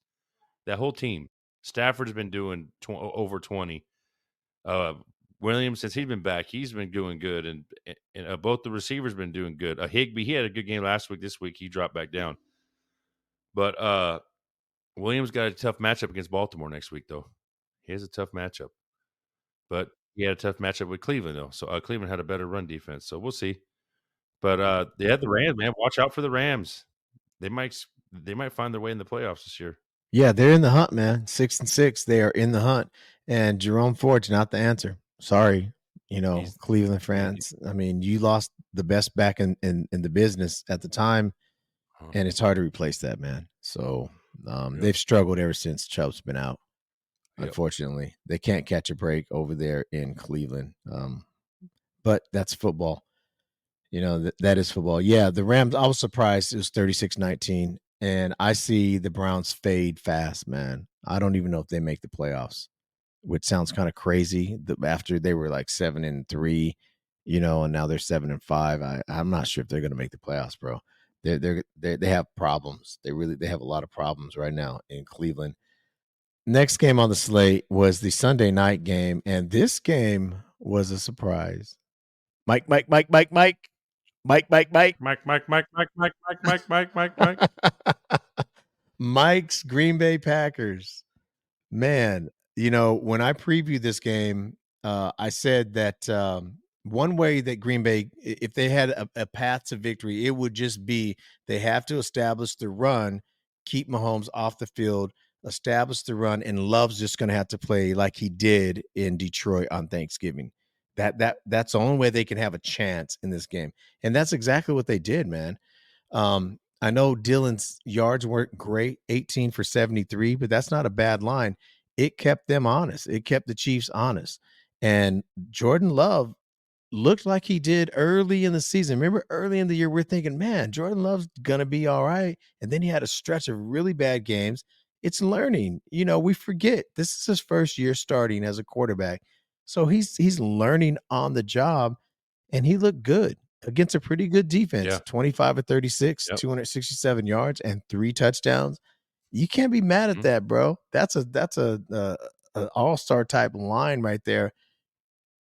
that whole team, Stafford's been doing over 20. Williams, since he's been back, he's been doing good, and both the receivers been doing good. Higbee, he had a good game last week. This week he dropped back down, but Williams got a tough matchup against Baltimore next week, though. He has a tough matchup, but he had a tough matchup with Cleveland, though. So Cleveland had a better run defense, so we'll see. But they had the Rams, man. Watch out for the Rams. They might find their way in the playoffs this year. Yeah, they're in the hunt, man. 6-6, they are in the hunt, and Jerome Ford's not the answer. Sorry, He's Cleveland he, fans. I mean, you lost the best back in the business at the time, uh, and it's hard to replace that, man. So yep, they've struggled ever since Chubb's been out. yep. Unfortunately, they can't catch a break over there in Cleveland. But that's football. That is football. Yeah, the Rams, I was surprised it was 36-19, and I see the Browns fade fast, man. I don't even know if they make the playoffs, which sounds kind of crazy. After they were like 7-3, and now they're 7-5. I'm not sure if they're going to make the playoffs, bro. They have problems. They have a lot of problems right now in Cleveland. Next game on the slate was the Sunday night game, and this game was a surprise. Mike, Mike, Mike, Mike, Mike, Mike, Mike, Mike. Mike. Mike's Green Bay Packers. Man, when I previewed this game, I said that one way that Green Bay, if they had a path to victory, it would just be they have to establish the run, keep Mahomes off the field, establish the run, and Love's just going to have to play like he did in Detroit on Thanksgiving. That's the only way they can have a chance in this game, and that's exactly what they did, man. I know Dylan's yards weren't great, 18 for 73, but that's not a bad line. It kept them honest. It kept the Chiefs honest. And Jordan Love looked like he did early in the season. Remember, early in the year, we're thinking, man, Jordan Love's going to be all right. And then he had a stretch of really bad games. It's learning. We forget this is his first year starting as a quarterback. So he's learning on the job, and he looked good against a pretty good defense. Yeah. 25 of 36, 267 yards, and 3 touchdowns. You can't be mad at that, bro. That's a all-star type line right there.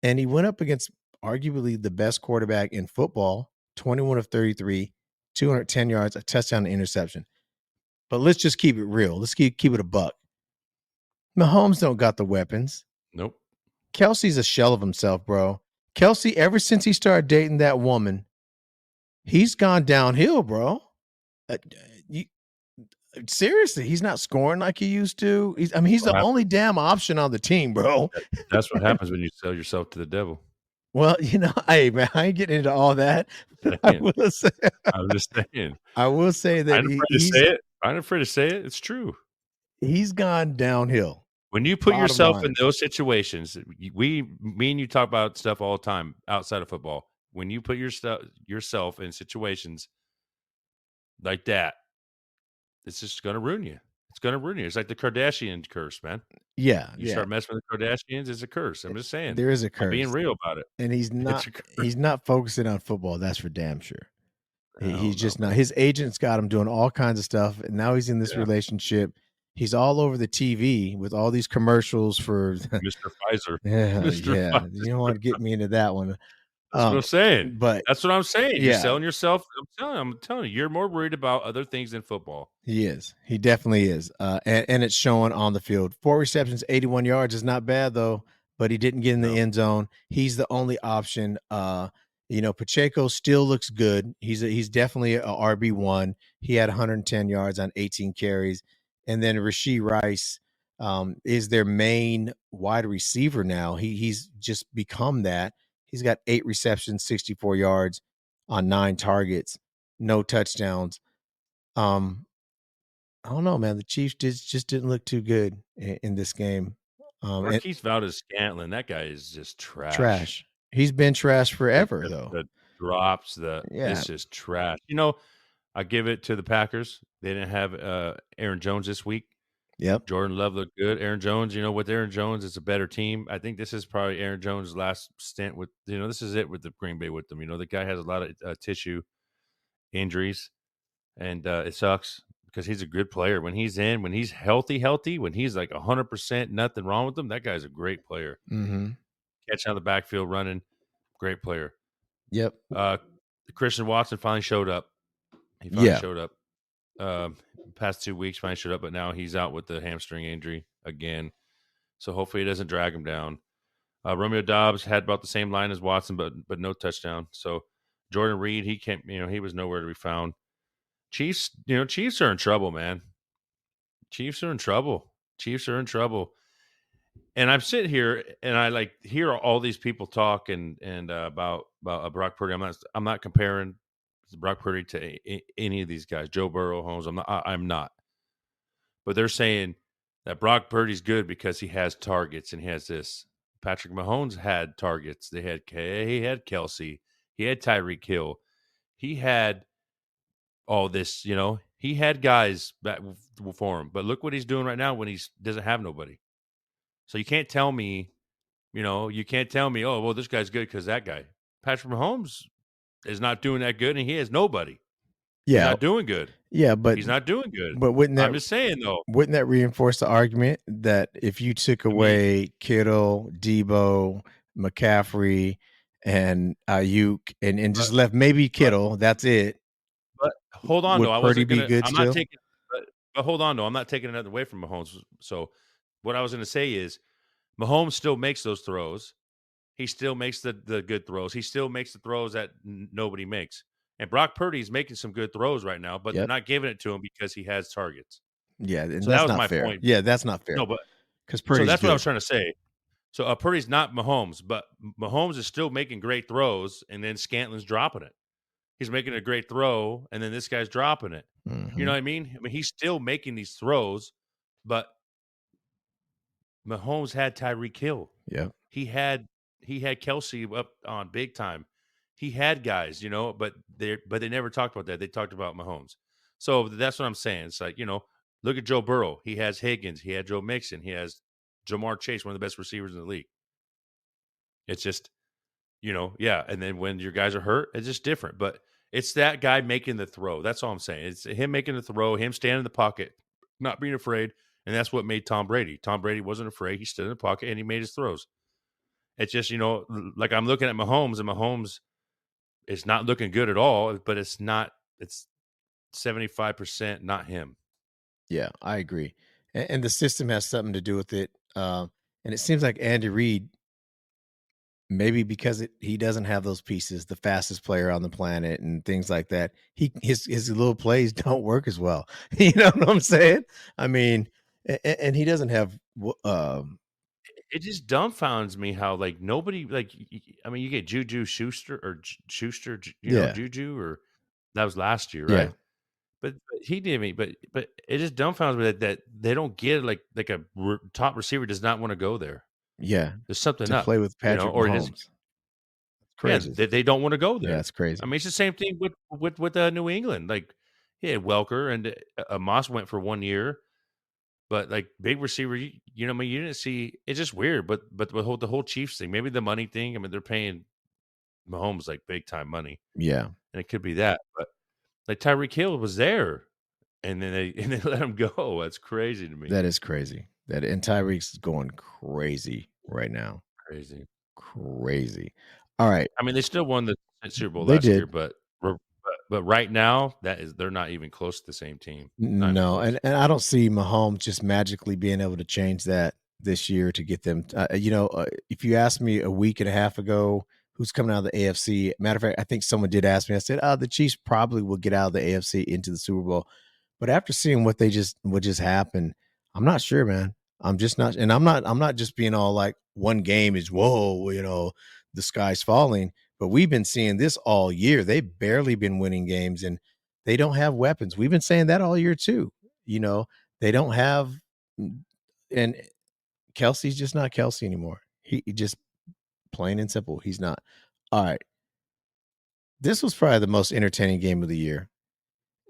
And he went up against arguably the best quarterback in football, 21 of 33, 210 yards, a touchdown, and interception. But let's just keep it real. Let's keep it a buck. Mahomes don't got the weapons. Nope. Kelsey's a shell of himself, bro. Kelsey, ever since he started dating that woman, he's gone downhill, bro. Seriously, he's not scoring like he used to. He's the only damn option on the team, bro. That's what happens when you sell yourself to the devil. Well, hey, man, I ain't getting into all that. I'm just saying. I will say that I'm afraid to say it. I'm afraid to say it. It's true. He's gone downhill. When you put yourself in those situations, me and you talk about stuff all the time outside of football. When you put yourself in situations like that, it's just going to ruin you. It's going to ruin you. It's like the Kardashian curse, man. Yeah. You start messing with the Kardashians, it's a curse. I'm just saying. There is a curse. I'm being real about it. And he's not focusing on football. That's for damn sure. He's just not. Man. His agent's got him doing all kinds of stuff. And now he's in this relationship. He's all over the TV with all these commercials for Mr. Pfizer. Yeah. Pfizer. You don't want to get me into that one. That's what I'm saying. But that's what I'm saying. Yeah. You're selling yourself. I'm telling you, you're more worried about other things than football. He is. He definitely is. And it's showing on the field. 4 receptions, 81 yards is not bad though, but he didn't get in the end zone. He's the only option. Pacheco still looks good. He's definitely a RB1. He had 110 yards on 18 carries. And then Rashee Rice is their main wide receiver now. He's just become that. He's got 8 receptions, 64 yards on 9 targets, no touchdowns. I don't know, man. The Chiefs just didn't look too good in this game. Marquise Valdez-Scantling, that guy is just trash. Trash. He's been trash forever, though. The drops, it's just trash. I give it to the Packers. They didn't have Aaron Jones this week. Yep. Jordan Love looked good. Aaron Jones, with Aaron Jones, it's a better team. I think this is probably Aaron Jones' last stint with, this is it with the Green Bay with them. The guy has a lot of tissue injuries, and it sucks because he's a good player. When he's healthy, when he's like 100%, nothing wrong with him, that guy's a great player. Mm-hmm. Catching out the backfield, running, great player. Yep. Christian Watson finally showed up. He finally showed up. Past 2 weeks, finally showed up, but now he's out with the hamstring injury again. So hopefully it doesn't drag him down. Romeo Doubs had about the same line as Watson, but no touchdown. So Jordan Reed, he can't. He was nowhere to be found. Chiefs are in trouble, man. Chiefs are in trouble. And I'm sitting here and I hear all these people talk and about Brock Purdy. I'm not comparing Brock Purdy to any of these guys. Joe Burrow, Holmes. I'm not. But they're saying that Brock Purdy's good because he has targets and he has this. Patrick Mahomes had targets. He had Kelsey. He had Tyreek Hill. He had all this. He had guys that for him. But look what he's doing right now when he doesn't have nobody. So you can't tell me, oh, well, this guy's good because that guy. Patrick Mahomes is not doing that good, and he has nobody. He's Yeah, not doing good. yeah, He's not doing good. but I'm just saying though. wouldn't that reinforce the argument that if you took I mean, away Kittle, Debo, McCaffrey, and Ayuk, and but just left maybe but Kittle, that's it. but hold on though. Would I Purdy wasn't be gonna. good I'm not still? taking. But hold on though. I'm not taking it away from Mahomes. So what I was gonna say is Mahomes still makes those throws. He still makes the good throws. He still makes the throws that nobody makes. And Brock Purdy's making some good throws right now, but they're Yep. not giving it to him because he has targets. Yeah, and So that that's was not my fair. point. Yeah, that's not fair No, but because so Purdy's that's what I was good. trying to say. So Purdy's not Mahomes, but Mahomes is still making great throws, and then Scantlin's dropping it. He's making a great throw, and then this guy's dropping it. You know Mhm. what I mean? I mean, he's still making these throws, but Mahomes had Tyreek Hill. Yep. He had he had Kelsey up on big time. He had guys, but they never talked about that. They talked about Mahomes. So that's what I'm saying. It's like, look at Joe Burrow. He has Higgins. He had Joe Mixon. He has Jamar Chase, one of the best receivers in the league. It's just, yeah. And then when your guys are hurt, it's just different. But it's that guy making the throw. That's all I'm saying. It's him making the throw, him standing in the pocket, not being afraid. And that's what made Tom Brady. Tom Brady wasn't afraid. He stood in the pocket and he made his throws. It's just, like I'm looking at Mahomes, and Mahomes is not looking good at all, but it's 75% not him. Yeah, I agree. And the system has something to do with it. And it seems like Andy Reid, maybe because he doesn't have those pieces, the fastest player on the planet and things like that. His little plays don't work as well. You know what I'm saying? I mean, and he doesn't have It just dumbfounds me how like nobody like I mean you get Juju Schuster or Schuster, yeah, Juju, or that was last year, yeah, right? But he did me, but it just dumbfounds me that they don't get like a top receiver does not want to go there. yeah, There's something to up, play with Patrick or it is. Mahomes. It's Yeah, crazy. they don't wanna go Yeah, there. it's I crazy. mean, it's the same thing with New England, like, yeah, Welker and, Moss went for 1 year, but, like, big receiver, I mean, you didn't see it's just weird, but the whole Chiefs thing, maybe the money thing, I mean, they're paying Mahomes, like, big time money, Yeah, and it could be that, but, like, Tyreek Hill was there, and then they and they let him go. That's crazy to me. that is crazy. That and Tyreek's going crazy right now. Crazy. Crazy. All right, I mean, they still won the Super Bowl they last year, did. but right now, they're not even close to the same team. Not even No, close. and I don't see Mahomes just magically being able to change that this year to get them. If you asked me a week and a half ago who's coming out of the AFC, matter of fact, I think someone did ask me. I said, "Oh, the Chiefs probably will get out of the AFC into the Super Bowl." But after seeing what just happened, I'm not sure, man. I'm just not, and I'm not just being all like one game is whoa, the sky's falling. But we've been seeing this all year. They've barely been winning games, and they don't have weapons. We've been saying that all year too. You know, they don't have, and Kelsey's just not Kelsey anymore. He just plain and simple, he's not. All right, this was probably the most entertaining game of the year,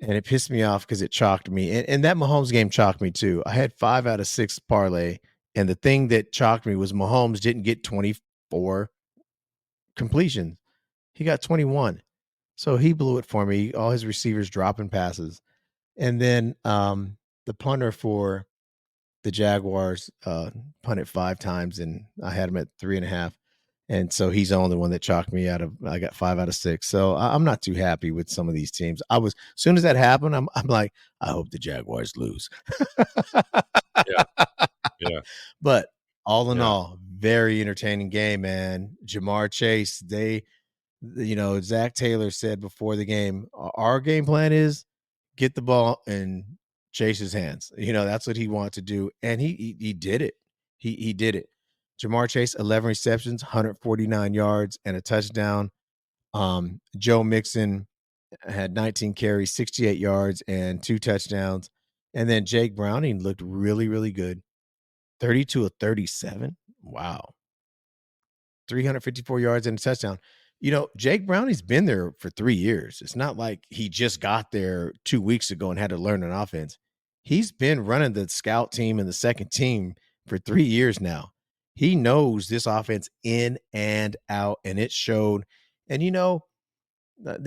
and it pissed me off because it chalked me. And that Mahomes game chalked me too. I had 5 out of 6 parlay, and the thing that chalked me was Mahomes didn't get 24 completions. He got 21. So he blew it for me. All his receivers dropping passes. And then the punter for the Jaguars punted 5 times, and I had him at 3.5. And so he's the only one that chalked me out of. I got 5 out of 6. So I'm not too happy with some of these teams. As soon as that happened, I'm like, I hope the Jaguars lose. Yeah, yeah, But all in yeah. all, very entertaining game, man. Jamar Chase, Zach Taylor said before the game, our game plan is get the ball in Chase's hands. That's what he wanted to do. And he did it. He did it. Jamar Chase, 11 receptions, 149 yards, and a touchdown. Joe Mixon had 19 carries, 68 yards, and 2 touchdowns. And then Jake Browning looked really, really good. 32 of 37. Wow. 354 yards and a touchdown. Jake Browning's been there for 3 years. It's not like he just got there 2 weeks ago and had to learn an offense. He's been running the scout team and the second team for 3 years now. He knows this offense in and out, and it showed. And he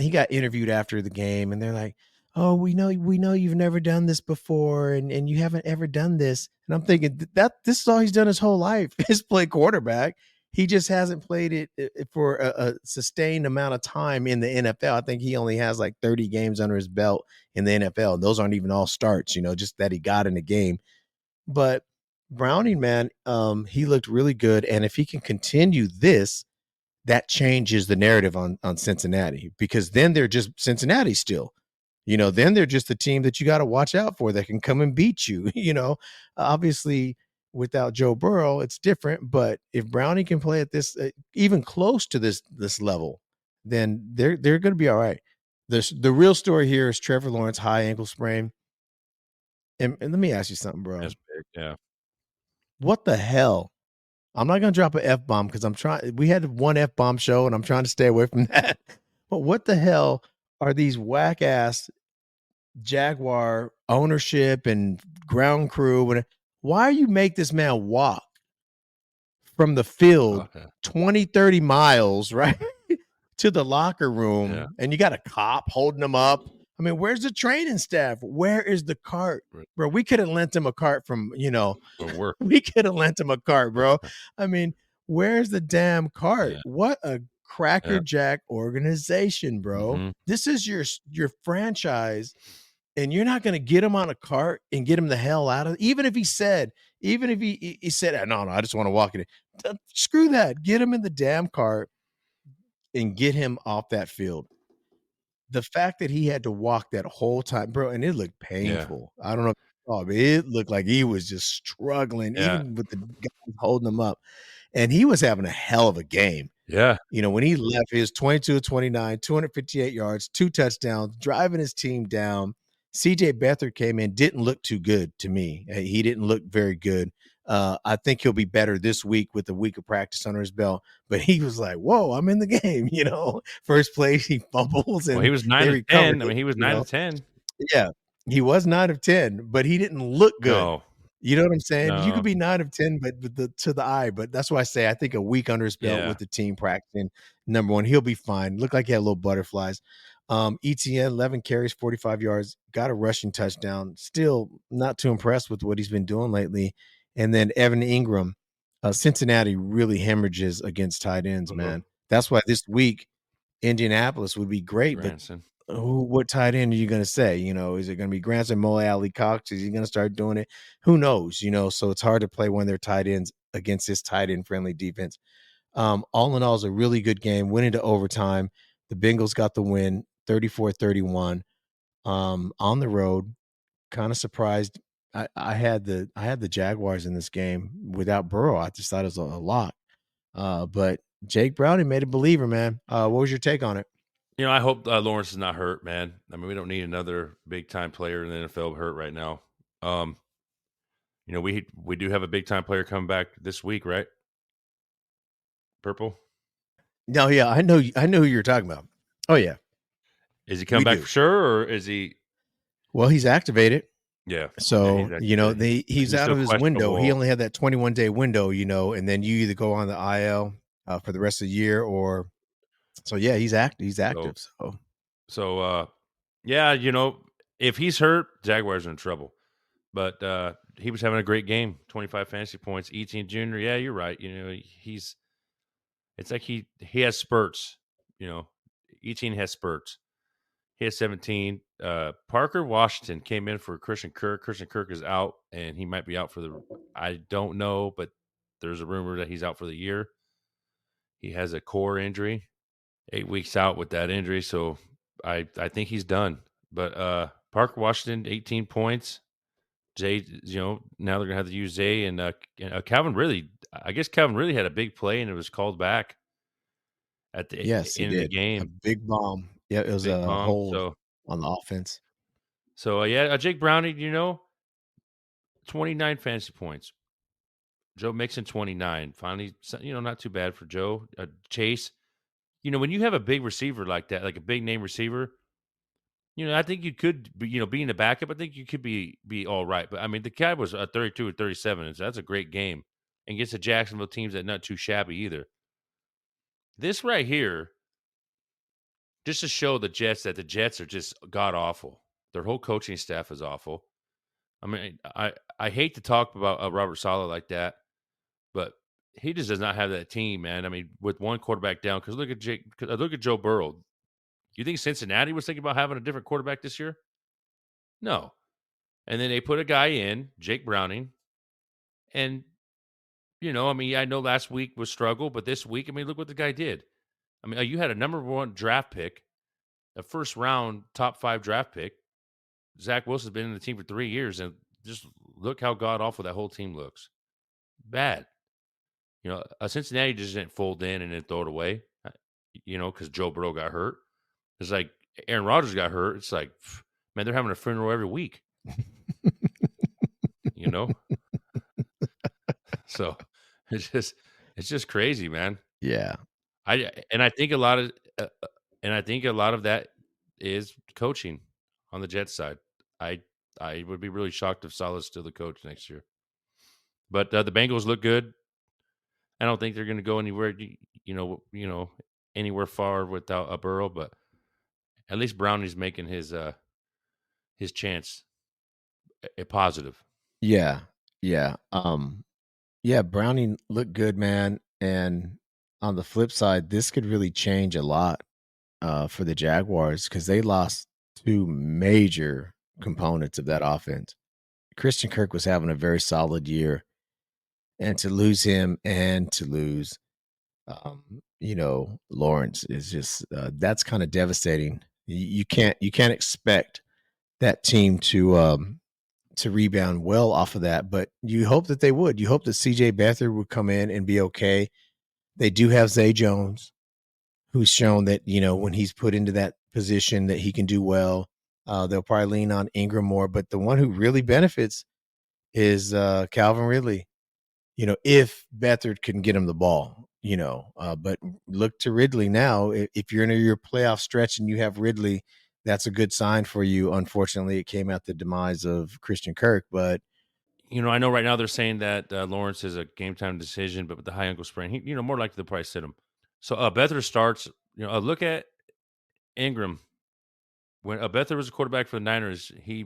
got interviewed after the game, and they're like, "Oh, we know you've never done this before, and you haven't ever done this." And I'm thinking that this is all he's done his whole life is play quarterback. He just hasn't played it for a sustained amount of time in the NFL. I think he only has like 30 games under his belt in the NFL. And those aren't even all starts, just that he got in the game. But Browning, man, he looked really good. And if he can continue this, that changes the narrative on Cincinnati, because then they're just Cincinnati still. Then they're just the team that you got to watch out for that can come and beat you. Obviously without Joe Burrow, it's different. But if Brownie can play at this, even close to this level, then they're going to be all right. The real story here is Trevor Lawrence high ankle sprain. And let me ask you something, bro. That's big. Yeah. What the hell? I'm not gonna drop an F bomb because I'm trying. We had one F bomb show, and I'm trying to stay away from that. But what the hell are these whack ass Jaguar ownership and ground crew? And why you make this man walk from the field Oh, yeah. 20, 30 miles, right? To the locker Yeah. room, and you got a cop holding him up? I mean, where's the training staff? Where is the cart? Right. Bro, we could have lent him a cart from, For work. we could have lent him a cart, bro. I mean, where's the damn cart? Yeah. What a Yeah. crackerjack organization, bro. Hmm. This is your franchise, and you're not going to get him on a cart and get him the hell out of it. Even if he said, no, I just want to walk in it. Screw that. Get him in the damn cart and get him off that field. The fact that he had to walk that whole time, bro, and it looked Yeah. painful. I don't know if you saw, but it looked like he was just struggling, Yeah. even with the guys holding him up. And he was having a hell of a game. Yeah. When he left, he was 22 of 29, 258 yards, 2 touchdowns, driving his team down. CJ Beathard came in, didn't look too good to me. He didn't look very good. I think he'll be better this week with a week of practice under his belt. But he was like, whoa, I'm in the game. First play, he fumbles Well, and he was they 9 of recovered 10. I it, mean, he was 9 of 10. Yeah, he was 9 of 10, but he didn't look good. No. You know what I'm saying? You could No. be 9 of 10, but to the eye. But that's why I say I think a week under his belt Yeah. with the team practicing, number one, he'll be fine. Looked like he had little butterflies. ETN, 11 carries, 45 yards, got a rushing touchdown. Still not too impressed with what he's been doing lately. And then Evan Ingram, Cincinnati really hemorrhages against tight ends, Uh-oh. man. That's why this week Indianapolis would be great, but Granson. what tight end are you going to say? Is it going to be Granson, Mo Alley, Cox? Is he going to start doing it? Who knows? So it's hard to play one of their tight ends against this tight end friendly defense. All in all, it's a really good game. Went into overtime. The Bengals got the win 34-31 on the road. Kind of surprised. I had the Jaguars in this game without Burrow. I just thought it was a lock. But Jake Browning made a believer, man. What was your take on it? I hope Lawrence is not hurt, man. I mean, we don't need another big time player in the NFL hurt right now. We do have a big time player coming back this week, right? Purple. No, yeah, I know who you're talking about. Oh yeah, Is he coming we back do. for sure, or is he? Well, he's activated. Yeah. Yeah, So, he's activated. he's He's out still of his window. He questionable. only had that 21-day window, and then you either go on the IL for the rest of the year or so yeah, he's active. He's So, active. So, yeah, if he's hurt, Jaguars are in trouble. But he was having a great game, 25 fantasy points. ETN Jr., yeah, you're right. It's like he has spurts. ETN has spurts. He has 17. Parker Washington came in for Christian Kirk. Christian Kirk is out, and he might be out I don't know, but there's a rumor that he's out for the year. He has a core injury, 8 weeks out with that injury, so I think he's done. But Parker Washington, 18 points. Zay, now they're gonna have to use Zay and Calvin Ridley. I guess Calvin Ridley had a big play and it was called back at the yes, he end of the did. A game. big bomb. Yeah, it was Big a bomb. hold So on the offense. yeah, Jake Browning, 29 fantasy points. Joe Mixon 29. Finally, not too bad for Joe. Chase, when you have a big receiver like that, like a big name receiver, I think you could be, being a backup, I think you could be all right. But I mean, the guy was 32 or 37, and so that's a great game. And gets the Jacksonville teams that not too shabby either. This right here, just to show the Jets that the Jets are just god awful. Their whole coaching staff is awful. I mean, I hate to talk about Robert Saleh like that, but he just does not have that team, man. I mean, with one quarterback down, because look at Joe Burrow. You think Cincinnati was thinking about having a different quarterback this year? No. And then they put a guy in, Jake Browning, and I mean, I know last week was struggle, but this week, I mean, look what the guy did. I mean, you had a number one draft pick, a first round top 5 draft pick. Zach Wilson's been in the team for 3 years, and just look how god awful that whole team looks. Bad. Cincinnati just didn't fold in and then throw it away, because Joe Burrow got hurt. It's like Aaron Rodgers got hurt. It's like, man, they're having a funeral every week, you know? So it's just crazy, man. Yeah. I think a lot of that is coaching on the Jets side. I I would be really shocked if Saleh's still the coach next year. But the Bengals look good. I don't think they're going to go anywhere, anywhere far without a Burrow. But at least Browning's making his chance a positive. Yeah. Yeah. Yeah, Browning looked good, man. And on the flip side, this could really change a lot for the Jaguars because they lost two major components of that offense. Christian Kirk was having a very solid year, and to lose him and to lose, Lawrence is just that's kind of devastating. You can't expect that team to rebound well off of that, but you hope that they would. You hope that CJ Beathard would come in and be okay. They do have Zay Jones, who's shown that, when he's put into that position that he can do well. They'll probably lean on Ingram more, but the one who really benefits is Calvin Ridley. If Beathard can get him the ball, but look to Ridley now. If you're in your playoff stretch and you have Ridley, that's a good sign for you. Unfortunately, it came at the demise of Christian Kirk, but I know right now they're saying that Lawrence is a game time decision, but with the high ankle sprain, he, more likely they'll probably sit him. So Beathard starts. Look at Ingram. When Beathard was a quarterback for the Niners, he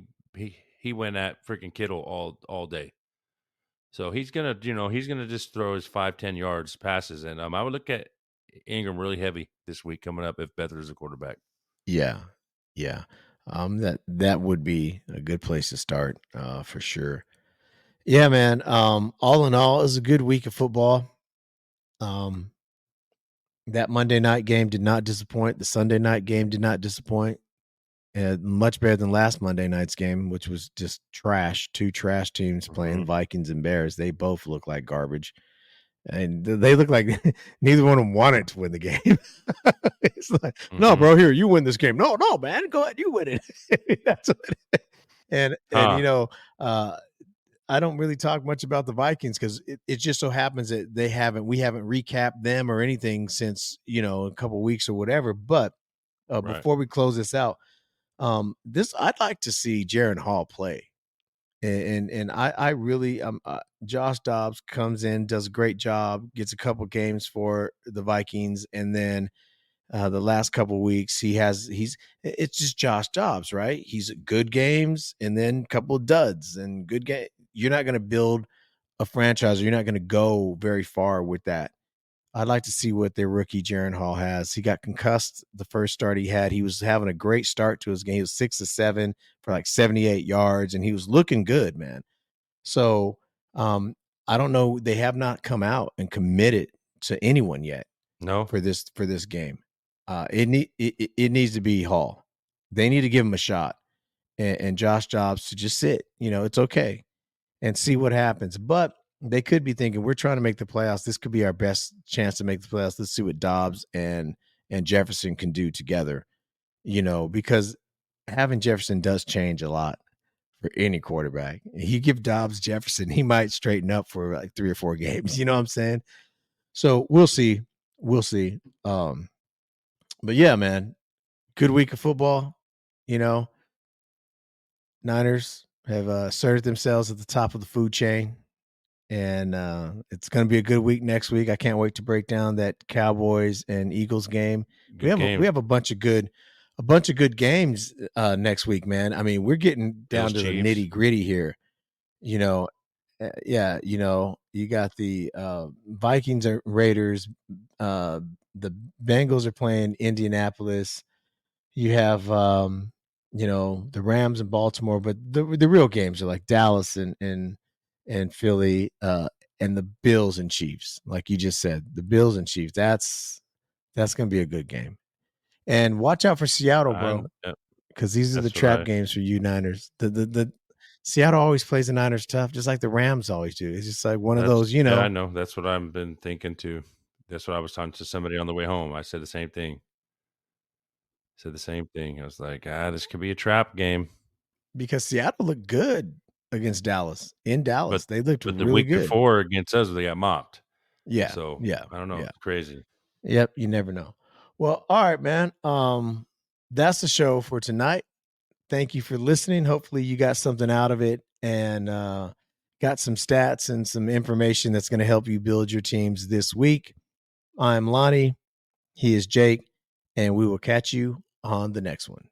went at freaking Kittle all day. So he's gonna just throw his 5-10 yards passes, and I would look at Ingram really heavy this week coming up if Beathard is a quarterback. yeah, yeah, that would be a good place to start for sure. Yeah, man. All in all, it was a good week of football. That Monday night game did not disappoint. The Sunday night game did not disappoint. Much better than last Monday night's game, which was just trash. Two trash teams playing, Vikings and Bears. They both look like garbage. And they look like neither one of them wanted to win the game. It's like, no, bro, here, you win this game. No, man, go ahead, you win it. That's what and I don't really talk much about the Vikings because it just so happens that we haven't recapped them or anything since, a couple of weeks or whatever. But before we close this out, I'd like to see Jaron Hall play. And I really Josh Dobbs comes in, does a great job, gets a couple games for the Vikings, and then the last couple of weeks it's just Josh Dobbs, right? He's good games and then a couple of duds and good game. You're not going to build a franchise, or you're not going to go very far with that. I'd like to see what their rookie Jaron Hall has. He got concussed the first start he had. He was having a great start to his game. He was 6 of 7 for like 78 yards, and he was looking good, man. So I don't know. They have not come out and committed to anyone yet. No, for this game. It needs to be Hall. They need to give him a shot, and Josh Dobbs to just sit. It's okay, and see what happens. But they could be thinking, we're trying to make the playoffs. This could be our best chance to make the playoffs. Let's see what Dobbs and Jefferson can do together. Because having Jefferson does change a lot for any quarterback. You give Dobbs Jefferson, he might straighten up for like 3 or 4 games. You know what I'm saying? So we'll see. But yeah, man, good week of football. Niners have asserted themselves at the top of the food chain, and it's going to be a good week next week. I can't wait to break down that Cowboys and Eagles game. We have a bunch of good a bunch of good games next week, man. I mean, we're getting Bills down to the Chiefs. nitty gritty here. You know, yeah, you got the Vikings and Raiders. The Bengals are playing Indianapolis. You have the Rams and Baltimore, but the real games are like Dallas and Philly, and the Bills and Chiefs. Like you just said, the Bills and Chiefs. That's going to be a good game. And watch out for Seattle, bro, because these are the That's what trap games for you Niners. The Seattle always plays the Niners tough, just like the Rams always do. It's just like one of those, Yeah, I know. That's what I've been thinking too. That's what I was talking to somebody on the way home. I said the same thing. I was like, this could be a trap game. because Seattle looked good against Dallas in Dallas. But They looked but the really week good. before against us, they got mopped. Yeah, So yeah, I don't know. yeah. It's crazy. Yep, you never know. Well, all right, man. That's the show for tonight. Thank you for listening. Hopefully you got something out of it and got some stats and some information that's going to help you build your teams this week. I'm Lonnie. He is Jake, and we will catch you on the next one.